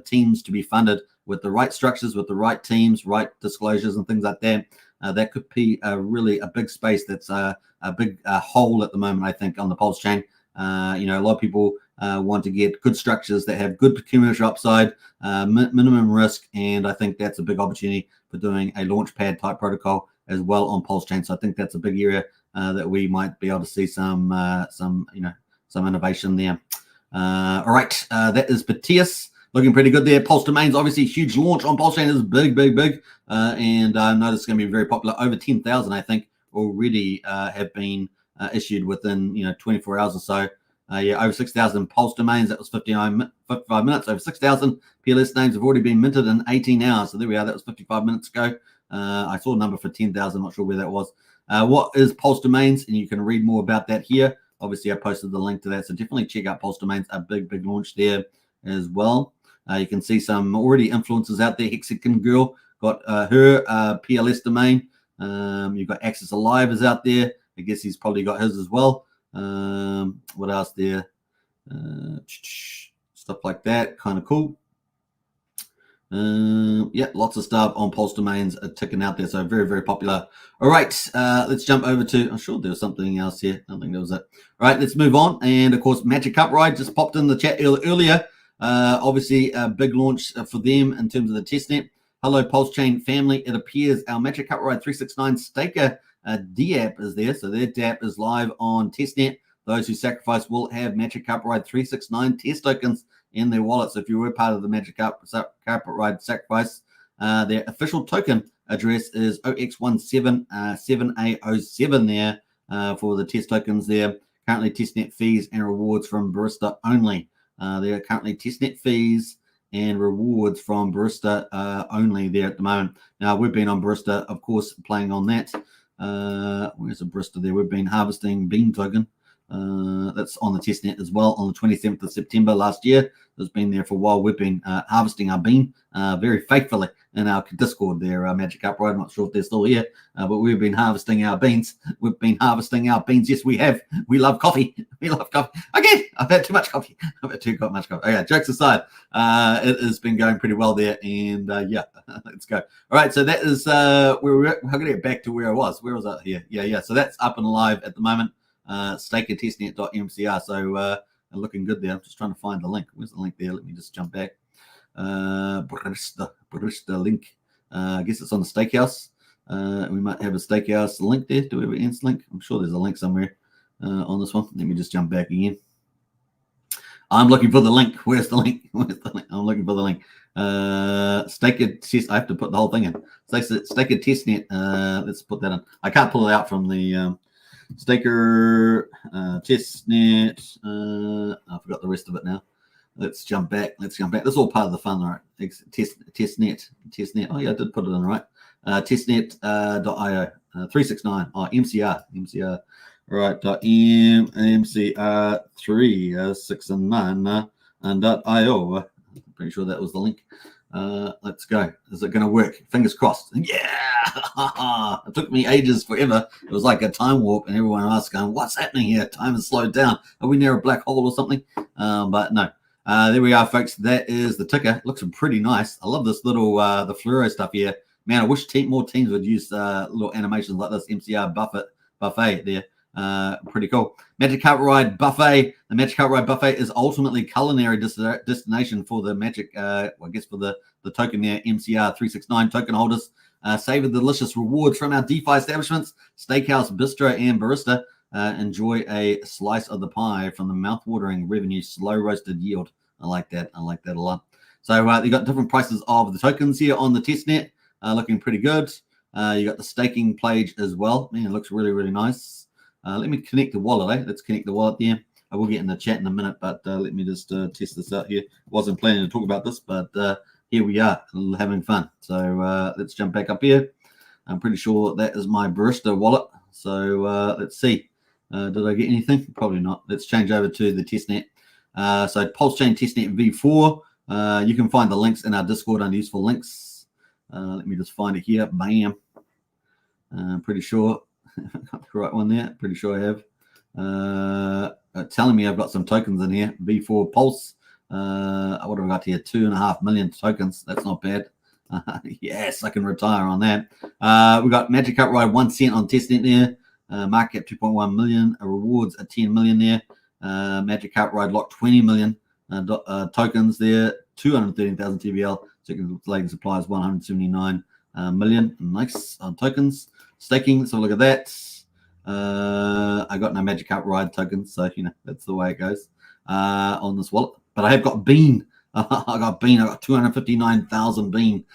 teams to be funded with the right structures, with the right teams, right disclosures, and things like that. That could be really a big space that's a big hole at the moment, I think, on the Pulsechain. A lot of people want to get good structures that have good commercial upside, minimum risk, and I think that's a big opportunity for doing a launchpad type protocol as well on Pulsechain. So I think that's a big area that we might be able to see some innovation there. All right, that is Batias. Looking pretty good there. PulseDomains, obviously, huge launch on Pulsechain. This is big. And I know this is going to be very popular. Over 10,000, I think, already have been issued within 24 hours or so. Over 6,000 PulseDomains. That was 55 minutes. Over 6,000 PLS names have already been minted in 18 hours. So there we are. That was 55 minutes ago. I saw a number for 10,000. Not sure where that was. What is PulseDomains? And you can read more about that here. Obviously, I posted the link to that. So definitely check out PulseDomains. A big launch there as well. You can see some already influencers out there. Hex Token Girl got her PLS domain. You've got Access Alive is out there. I guess he's probably got his as well. What else there? Stuff like that. Kind of cool. Lots of stuff on PulseDomains are ticking out there. So very popular. All right, let's jump over to, I'm sure there was something else here. I don't think there was it. All right, let's move on. And of course, Magic Cup Ride just popped in the chat earlier. Obviously, a big launch for them in terms of the testnet. Hello, Pulsechain family. It appears our Magic Cup Ride 369 staker DApp is there. So their DApp is live on testnet. Those who sacrifice will have Magic Cup Ride 369 test tokens in their wallet. So if you were part of the Magic Cup Ride sacrifice, their official token address is OX177A07 there for the test tokens there. Currently testnet fees and rewards from Barista only. There are currently testnet fees and rewards from Barista only there at the moment. Now, we've been on Barista, of course, playing on that. Where's the Barista there? We've been harvesting Bean token. That's on the testnet as well on the 27th of September last year. It's been there for a while. We've been harvesting our bean very faithfully in our Discord there, Magic Cup Ride. I'm not sure if they're still here, but we've been harvesting our beans. We've been harvesting our beans. Yes, we have. We love coffee. We love coffee. Again, I've had too much coffee. I've had too much coffee. Okay, jokes aside, it has been going pretty well there. And let's go. All right, so that is we're going to get back to where I was. Where was I here? Yeah. So that's up and live at the moment. Stakertestnet.mcr. So looking good there. I'm just trying to find the link. Where's the link there? Let me just jump back. Barista link. I guess it's on the Stakehouse. We might have a Stakehouse link there. Do we have an ants link? I'm sure there's a link somewhere on this one. Let me just jump back again. I'm looking for the link. Where's the link? Where's the link? I'm looking for the link. Staker test. I have to put the whole thing in. Staker testnet. Let's put that in. I can't pull it out from the Staker testnet. I forgot the rest of it now. Let's jump back. Let's jump back. That's all part of the fun, right? Testnet. Oh yeah, I did put it in right. Testnet.io 369. Oh, MCR. Right. MCR 369 and .io. Pretty sure that was the link. Let's go. Is it going to work? Fingers crossed. Yeah. It took me ages, forever. It was like a time warp, and everyone was going, "What's happening here? Time has slowed down. Are we near a black hole or something?" But no. There we are, folks. That is the ticker. It looks pretty nice. I love this little the fluoro stuff here. Man, I wish more teams would use little animations like this. MCR buffet there. Pretty cool. Magic Carpet Ride Buffet. The Magic Carpet Ride Buffet is ultimately culinary destination for the Magic, I guess for the token there, MCR 369 token holders. Savor delicious rewards from our DeFi establishments, Steakhouse, Bistro, and Barista. Enjoy a slice of the pie from the mouth-watering revenue, slow roasted yield. I like that. I like that a lot. So you got different prices of the tokens here on the testnet, looking pretty good. You got the staking pledge as well. Man, it looks really, really nice. Let me connect the wallet. Let's connect the wallet there. I will get in the chat in a minute, but let me just test this out here. Wasn't planning to talk about this, but here we are, having fun. So let's jump back up here. I'm pretty sure that is my Barista wallet. So let's see. Did I get anything? Probably not. Let's change over to the testnet. So Pulsechain testnet v4. You can find the links in our Discord under useful links. Let me just find it here. Bam. I'm pretty sure I got the right one there. Pretty sure I have. Telling me I've got some tokens in here. V4 Pulse. What have I got here? 2.5 million tokens. That's not bad. Yes, I can retire on that. We got Magic Carpet Ride 1 cent on testnet there. Market cap 2.1 million. Rewards at 10 million there. Magic Carpet Ride locked 20 million tokens there. 213,000 TVL. Circulating supply is 179 million. Nice on tokens. Staking. Let's have a look at that. I got no Magic Carpet Ride tokens, so that's the way it goes on this wallet. But I have got Bean. I got Bean. I got 259,000 Bean.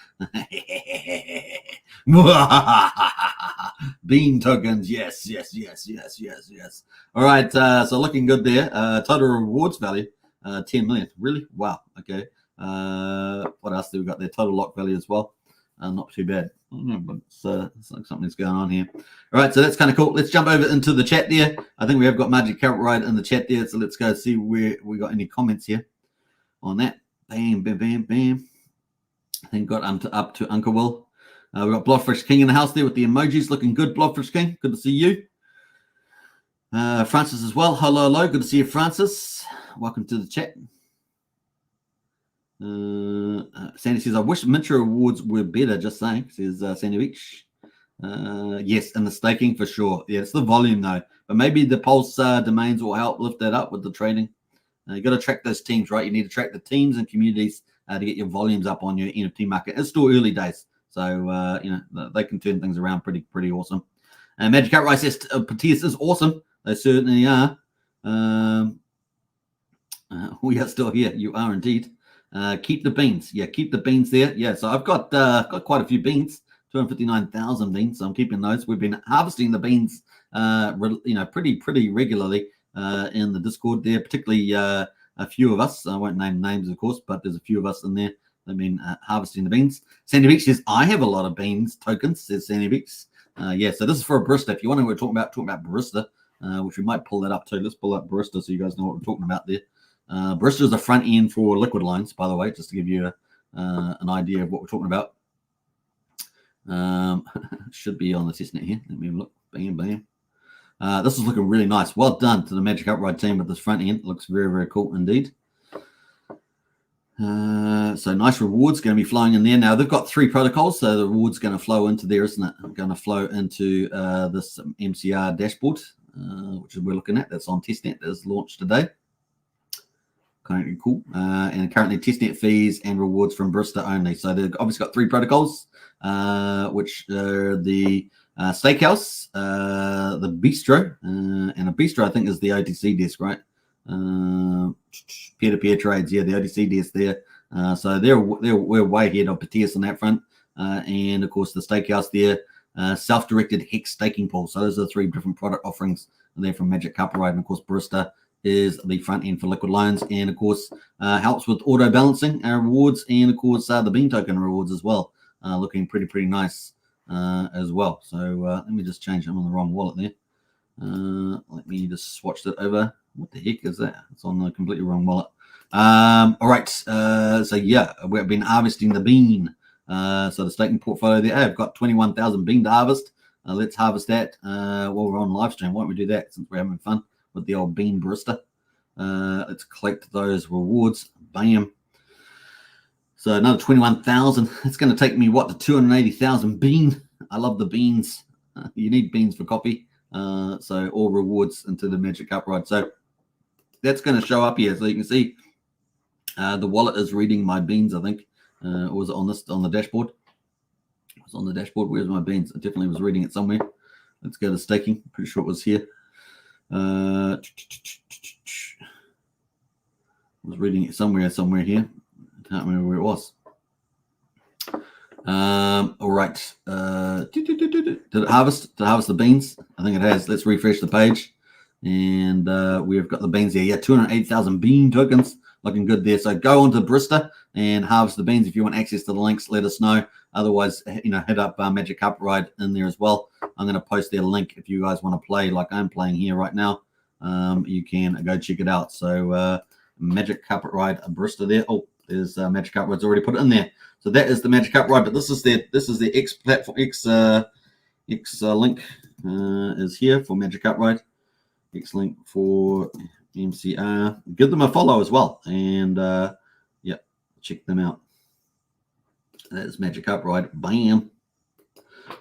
Bean tokens. Yes. All right. So looking good there. Total rewards value 10 million. Really? Wow. Okay. What else do we got there? Total lock value as well. Not too bad. I don't know, but it's like something's going on here. All right, so that's kind of cool. Let's jump over into the chat there. I think we have got Magic Carpet Ride in the chat there, so let's go see where we got any comments here on that. Bam. I think got up to Uncle Will. We've got Blobfish King in the house there with the emojis. Looking good, Blobfish King. Good to see you. Francis as well. Hello. Good to see you, Francis. Welcome to the chat. Sandy says, I wish Mintra rewards were better, just saying, says Sandy Beach. Yes, and the staking for sure. Yeah, it's the volume though. But maybe the Pulse domains will help lift that up with the trading. You got to track those teams, right? You need to track the teams and communities to get your volumes up on your NFT market. It's still early days. So, they can turn things around pretty awesome. Magic Carpet Ride says, Patias is awesome. They certainly are. We are still here. You are indeed. Keep the beans. Yeah, keep the beans there. Yeah, so I've got quite a few beans, 259,000 beans. So I'm keeping those. We've been harvesting the beans, pretty regularly in the Discord there, particularly a few of us. I won't name names, of course, but there's a few of us in there. They've been harvesting the beans. Sandy Beach says, I have a lot of beans tokens, says Sandy Beach. Yeah, so this is for a barista. If you want to, we're talking about barista, which we might pull that up too. Let's pull up barista so you guys know what we're talking about there. Barista is the front end for liquid loans, by the way, just to give you an idea of what we're talking about. Should be on the testnet here. Let me look. Bam. This is looking really nice. Well done to the Magic Carpet Ride team with this front end. It looks very, very cool indeed. So nice rewards going to be flowing in there. Now they've got 3 protocols, so the rewards going to flow into there, isn't it? Going to flow into this MCR dashboard, which is we're looking at. That's on testnet. That is launched today. Currently cool. And currently testnet fees and rewards from Barista only. So they've obviously got 3 protocols, which are the Steakhouse, the Bistro, and a Bistro I think is the OTC desk, right? Peer-to-peer trades, yeah, the OTC desk there. So we're way ahead of Petius on that front. And of course the Stakehouse there, self-directed Hex staking pool. So those are the 3 different product offerings there from Magic Carpet Ride. And of course Barista is the front end for liquid loans, and of course helps with auto balancing rewards, and of course the bean token rewards as well. Looking pretty nice as well. So let me just change. I'm on the wrong wallet there. Let me just swatch that over. What the heck is that? It's on the completely wrong wallet. All right. So yeah, we've been harvesting the bean. So the staking portfolio there, I've got 21,000 bean to harvest. Let's harvest that while we're on live stream. Why don't we do that since we're having fun with the old bean barista? Let's collect those rewards. Bam. So another 21,000. It's going to take me what, to 280,000 bean. I love the beans. You need beans for coffee. So all rewards into the Magic Carpet Ride. So that's going to show up here. So you can see the wallet is reading my beans, I think. Or was it on the dashboard? It was on the dashboard. Where's my beans? I definitely was reading it somewhere. Let's go to staking. Pretty sure it was here. I was reading it somewhere here. I can't remember where it was. All right. Did it harvest? Did it harvest the beans? I think it has. Let's refresh the page. And we've got the beans here. Yeah, 208,000 bean tokens. Looking good there. So go on to Barista and harvest the beans. If you want access to the links, let us know. Otherwise, hit up Magic Carpet Ride in there as well. I'm going to post their link if you guys want to play like I'm playing here right now. You can go check it out. So Magic Carpet Ride Barista there. Oh, there's Magic Carpet Ride's already put it in there. So that is the Magic Carpet Ride. But this is the X platform. X link is here for Magic Carpet Ride. X link for MCR. Give them a follow as well, and yeah, check them out. That's Magic Carpet Ride. Bam.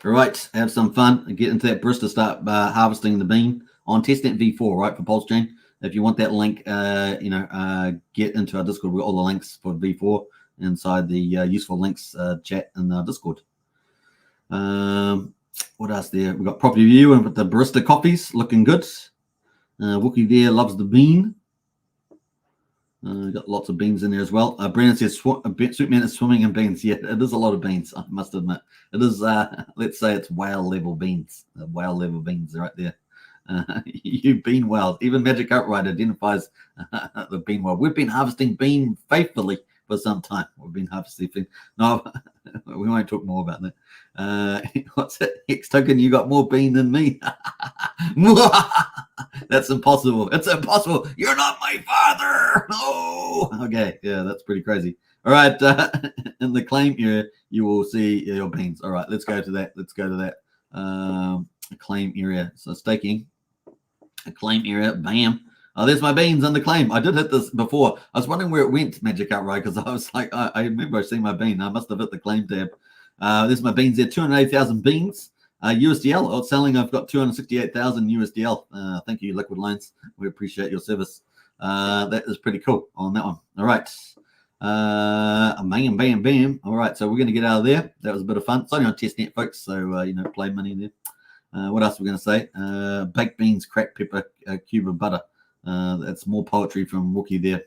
All right, have some fun and get into that Barista. Start harvesting the bean on testnet v4, right, for Pulsechain. If you want that link, get into our Discord. We've got all the links for v4 inside the useful links chat in the Discord. What else there? We've got property view and with the Barista coffees looking good. Wookie there loves the bean. Got lots of beans in there as well. Brennan says Superman is swimming in beans. Yeah, it is a lot of beans, I must admit. It is, let's say it's whale level beans. Whale level beans right there. You bean whales. Even Magic Carpet Ride identifies the bean whale. We've been harvesting bean faithfully for some time. We've been harvesting bean. No, we won't talk more about that. What's it? Hex Token, you got more bean than me. That's impossible. It's impossible. You're not my father. No. Okay. Yeah, that's pretty crazy. All right. In the claim area, you will see your beans. All right. Let's go to that. Claim area. So staking. A claim area. Bam. Oh, there's my beans on the claim. I did hit this before. I was wondering where it went, Magic Carpet Ride, because I was like, I remember seeing my bean. I must have hit the claim tab. There's my beans there. 280,000 beans. USDL outselling. I've got 268,000 USDL. Thank you, Liquid Loans. We appreciate your service. That is pretty cool on that one. All right. Bam, bam, bam. All right. So we're going to get out of there. That was a bit of fun. It's only on testnet, folks. So, play money there. What else are we going to say? Baked beans, cracked pepper, cube of butter. That's more poetry from Wookie there.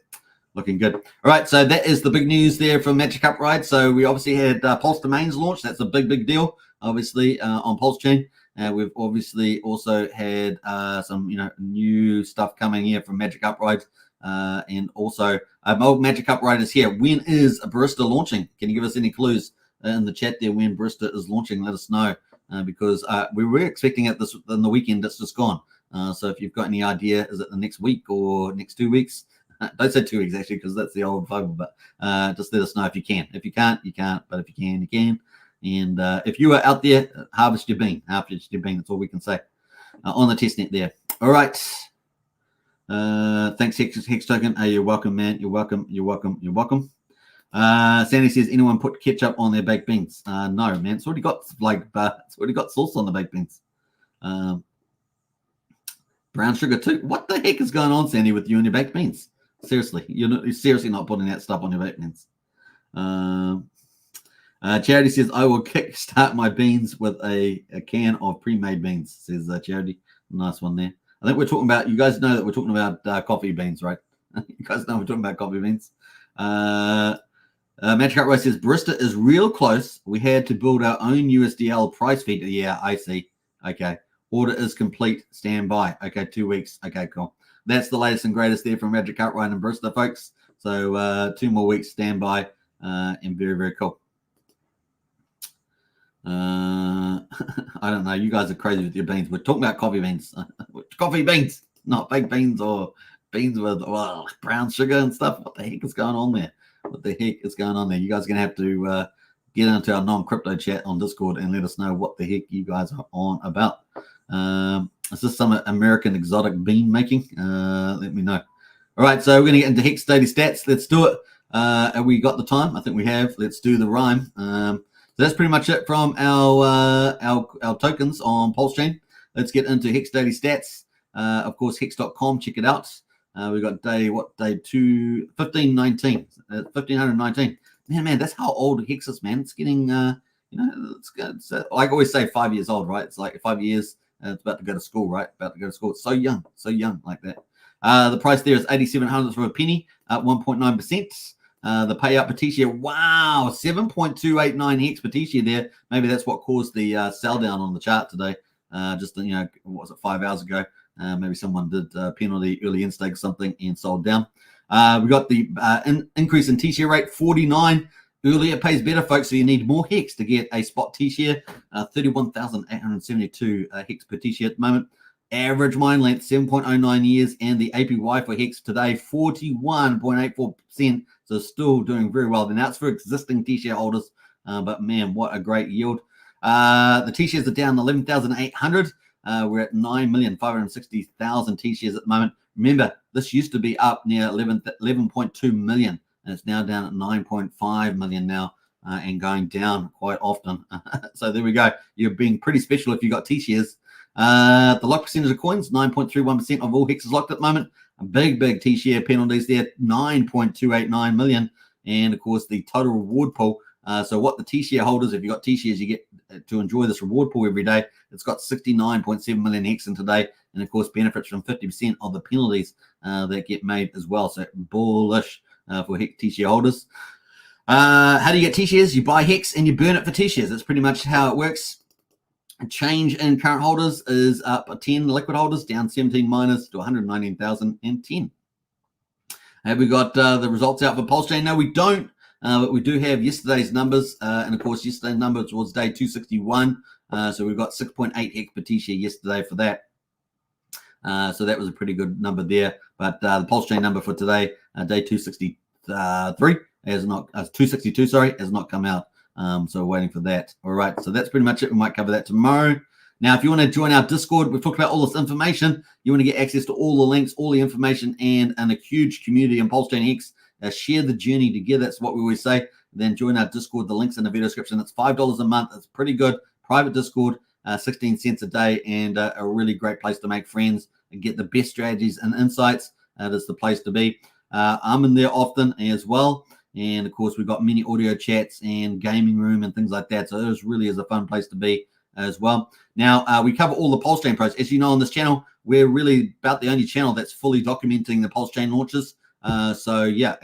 Looking good. All right, so that is the big news there from Magic Carpet Ride. So we obviously had PulseDomains launch. That's a big deal, obviously, on Pulsechain. We've obviously also had some, new stuff coming here from Magic Carpet Ride. And also, Magic Carpet Ride is here. When is Barista launching? Can you give us any clues in the chat there when Barista is launching? Let us know because we were expecting it this in the weekend. It's just gone. So if you've got any idea, is it the next week or next 2 weeks? Don't say 2 weeks, actually, because that's the old fable, but just let us know if you can. If you can't, you can't, but if you can, you can. And if you are out there, harvest your bean. Harvest your bean. That's all we can say on the testnet there. All right. Thanks, Hex Token. You're welcome, man. You're welcome. You're welcome. You're welcome. Sandy says, anyone put ketchup on their baked beans? No, man. It's already got it's already got sauce on the baked beans. Brown sugar too. What the heck is going on, Sandy, with you and your baked beans? Seriously, you're seriously not putting that stuff on your baked beans. Charity says, I will kickstart my beans with a can of pre-made beans, says Charity. Nice one there. I think we're talking about, you guys know that we're talking about coffee beans, right? You guys know we're talking about coffee beans. Magic Upright says, Barista is real close. We had to build our own USDL price feed. Yeah, I see. Okay. Order is complete. Stand by. Okay, 2 weeks. Okay, cool. That's the latest and greatest there from Magic Upright and Barista, folks. So 2 more weeks. Stand by. And very, very cool. I don't know. You guys are crazy with your beans. We're talking about coffee beans. Coffee beans, not baked beans or beans with brown sugar and stuff. What the heck is going on there? What the heck is going on there? You guys are going to have to get into our non-crypto chat on Discord and let us know what the heck you guys are on about. Is this some American exotic bean making? Let me know. All right, so we're going to get into Hex Daily Stats. Let's do it. Have we got the time? I think we have. Let's do the rhyme. So that's pretty much it from our tokens on Pulsechain. Let's get into Hex Daily Stats. Of course, hex.com. Check it out. We got day 1519. 1519. Man, that's how old Hex is, man. It's getting it's I always say 5 years old, right? It's like 5 years. It's about to go to school, right? About to go to school. It's so young like that. The price there is 8,700 for a penny, up 1.9%. The payout per T-share, wow, 7.289 Hex per T-share there. Maybe that's what caused the sell down on the chart today. Just, what was it, 5 hours ago? Maybe someone did penalty early in-stake something and sold down. We got the increase in T-share rate, 49. Earlier pays better, folks, so you need more Hex to get a spot T-share. 31,872 Hex per T-share at the moment. Average mine length, 7.09 years, and the APY for Hex today, 41.84%. So still doing very well. Now it's for existing T-share holders, but man, what a great yield. The T-shares are down 11,800. We're at 9,560,000 T-shares at the moment. Remember, this used to be up near 11.2 million, and it's now down at 9.5 million now, and going down quite often. So there we go. You're being pretty special if you got T-shares. The lock percentage of coins, 9.31% of all Hex is locked at the moment. A big T-share penalties there, 9.289 million. And of course, the total reward pool. So what the T-share holders, if you got T-shares, you get to enjoy this reward pool every day. It's got 69.7 million Hex in today. And of course, benefits from 50% of the penalties that get made as well. So bullish for Hex T-share holders. How do you get T-shares? You buy Hex and you burn it for T-shares. That's pretty much how it works. Change in current holders is up 10 liquid holders, down 17 miners to 119,010. Have we got the results out for Pulsechain? No, we don't, but we do have yesterday's numbers. And of course, yesterday's numbers was day 261. So we've got 6.8 Hex per T-share yesterday for that. So that was a pretty good number there. But the Pulsechain number for today, day 263, has not 262, sorry, has not come out. So we're waiting for that. All right, so that's pretty much it. We might cover that tomorrow. Now, if you want to join our Discord, we've talked about all this information. You want to get access to all the links, all the information, and a huge community in Pulsechain Hex. Share the journey together. That's what we always say. Then join our Discord. The link's in the video description. It's $5 a month. It's pretty good. Private Discord, 16 cents a day, and a really great place to make friends and get the best strategies and insights. That's the place to be. I'm in there often as well. And of course, we've got many audio chats and gaming room and things like that. So it really is a fun place to be as well. Now, we cover all the Pulsechain pros. As you know, on this channel, we're really about the only channel that's fully documenting the Pulsechain launches. So yeah,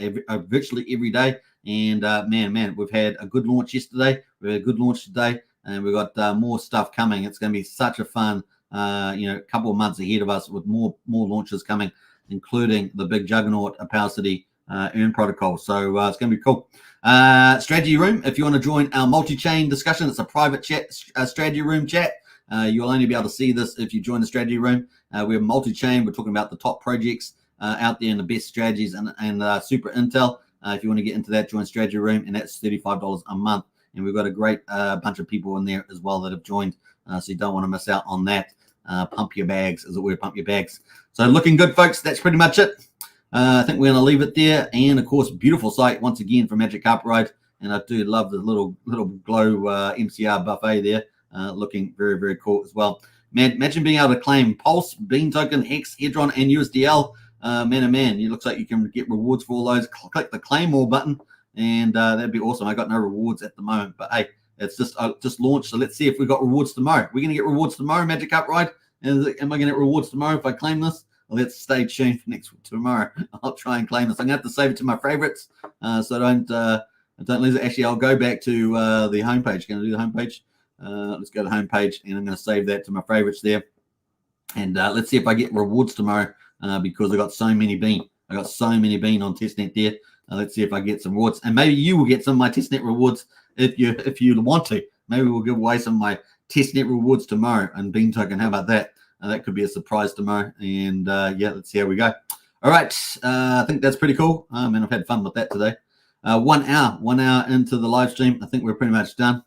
virtually every day. And man, we've had a good launch yesterday. We had a good launch today, and we've got more stuff coming. It's going to be such a fun, couple of months ahead of us with more launches coming, including the big juggernaut Power City Earn protocol. So it's going to be cool. Strategy room. If you want to join our multi-chain discussion, it's a private chat, strategy room chat. You'll only be able to see this if you join the strategy room. We're multi-chain. We're talking about the top projects out there and the best strategies and super intel. If you want to get into that, join strategy room, and that's $35 a month. And we've got a great bunch of people in there as well that have joined. So you don't want to miss out on that. Pump your bags, as it were, pump your bags. So looking good, folks. That's pretty much it. I think we're going to leave it there. And, of course, beautiful site once again from Magic Carpet Ride. And I do love the little glow MCR buffet there. Looking very, very cool as well. Man, imagine being able to claim Pulse, Bean Token, Hex, Hedron, and USDL. Man, it looks like you can get rewards for all those. Click the Claim More button, and that'd be awesome. I got no rewards at the moment. But, hey, it's just launched. So let's see if we got rewards tomorrow. We're going to get rewards tomorrow, Magic Carpet Ride. Am I going to get rewards tomorrow if I claim this? Well, let's stay tuned for tomorrow. I'll try and claim this. I'm going to have to save it to my favorites, so don't lose it. Actually, I'll go back to the homepage. Going to do the homepage. Let's go to the homepage, and I'm going to save that to my favorites there. And let's see if I get rewards tomorrow because I got so many bean. I got so many bean on testnet there. Let's see if I get some rewards, and maybe you will get some of my testnet rewards if you want to. Maybe we'll give away some of my testnet rewards tomorrow and bean token. How about that? That could be a surprise tomorrow. And yeah, let's see how we go. All right, I think that's pretty cool. Man, I've had fun with that today. 1 hour into the live stream. I think we're pretty much done.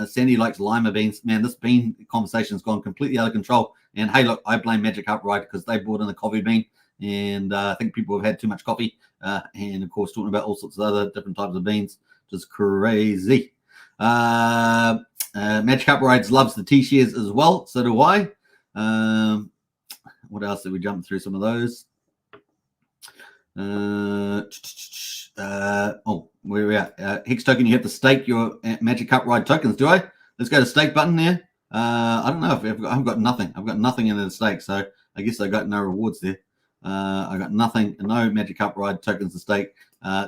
Sandy likes lima beans. Man, this bean conversation's gone completely out of control. And hey, look, I blame Magic Upright because they brought in the coffee bean. And I think people have had too much coffee. And of course, talking about all sorts of other different types of beans. Just crazy. Magic Uprights loves the T-shares as well. So do I. What else did we jump through? Some of those. Where are we at? Hex token, you have to stake your Magic Upright tokens, do I? Let's go to stake button there. I don't know if I've got nothing. I've got nothing in the stake, so I guess I got no rewards there. I got nothing, no Magic Upright tokens to stake.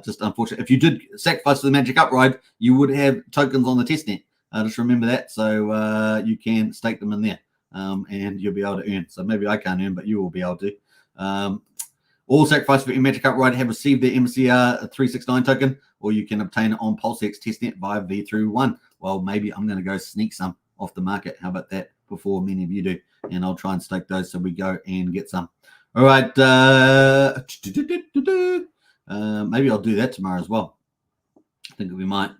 Just unfortunate. If you did sacrifice the Magic Upright, you would have tokens on the testnet. Just remember that, so you can stake them in there, and you'll be able to earn. So maybe I can't earn, but you will be able to. All sacrifices for your Magic Upright have received their MCR 369 token, or you can obtain it on PulseX testnet via V1. Well, maybe I'm going to go sneak some off the market. How about that before many of you do? And I'll try and stake those so we go and get some. All right. Maybe I'll do that tomorrow as well. I think we might.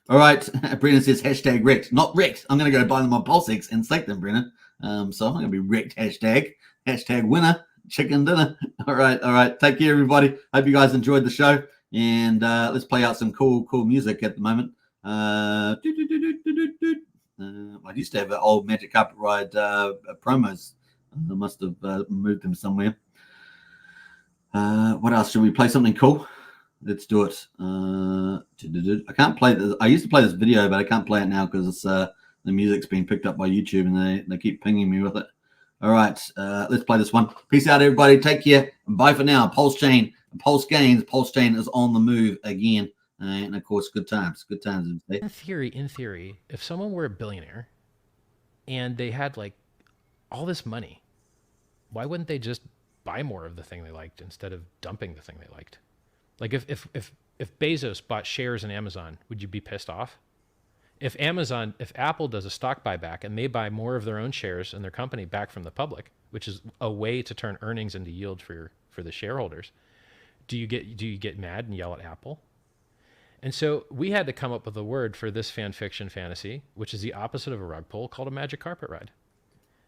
All right. Brennan says hashtag wrecked. Not wrecked. I'm going to go buy them on PulseX and stake them, Brennan. So I'm going to be wrecked hashtag. Hashtag winner. Chicken dinner. All right. Take care, everybody. Hope you guys enjoyed the show. And let's play out some cool music at the moment. I used to have old Magic Upright promos. I must have moved them somewhere. What else? Should we play something cool? Let's do it. I can't play this. I used to play this video, but I can't play it now because it's the music's been picked up by YouTube and they keep pinging me with it. All right, let's play this one. Peace out, everybody. Take care. Bye for now. Pulsechain, Pulse Gains. Pulsechain is on the move again. And, of course, good times. Good times. In theory, if someone were a billionaire and they had, like, all this money, why wouldn't they just buy more of the thing they liked instead of dumping the thing they liked? Like, if Bezos bought shares in Amazon, would you be pissed off? If Apple does a stock buyback and they buy more of their own shares in their company back from the public, which is a way to turn earnings into yield for the shareholders, do you get mad and yell at Apple? And so we had to come up with a word for this fan fiction fantasy, which is the opposite of a rug pull, called a magic carpet ride.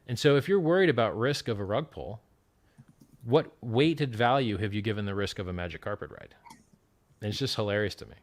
And so if you're worried about risk of a rug pull, what weighted value have you given the risk of a magic carpet ride? And it's just hilarious to me.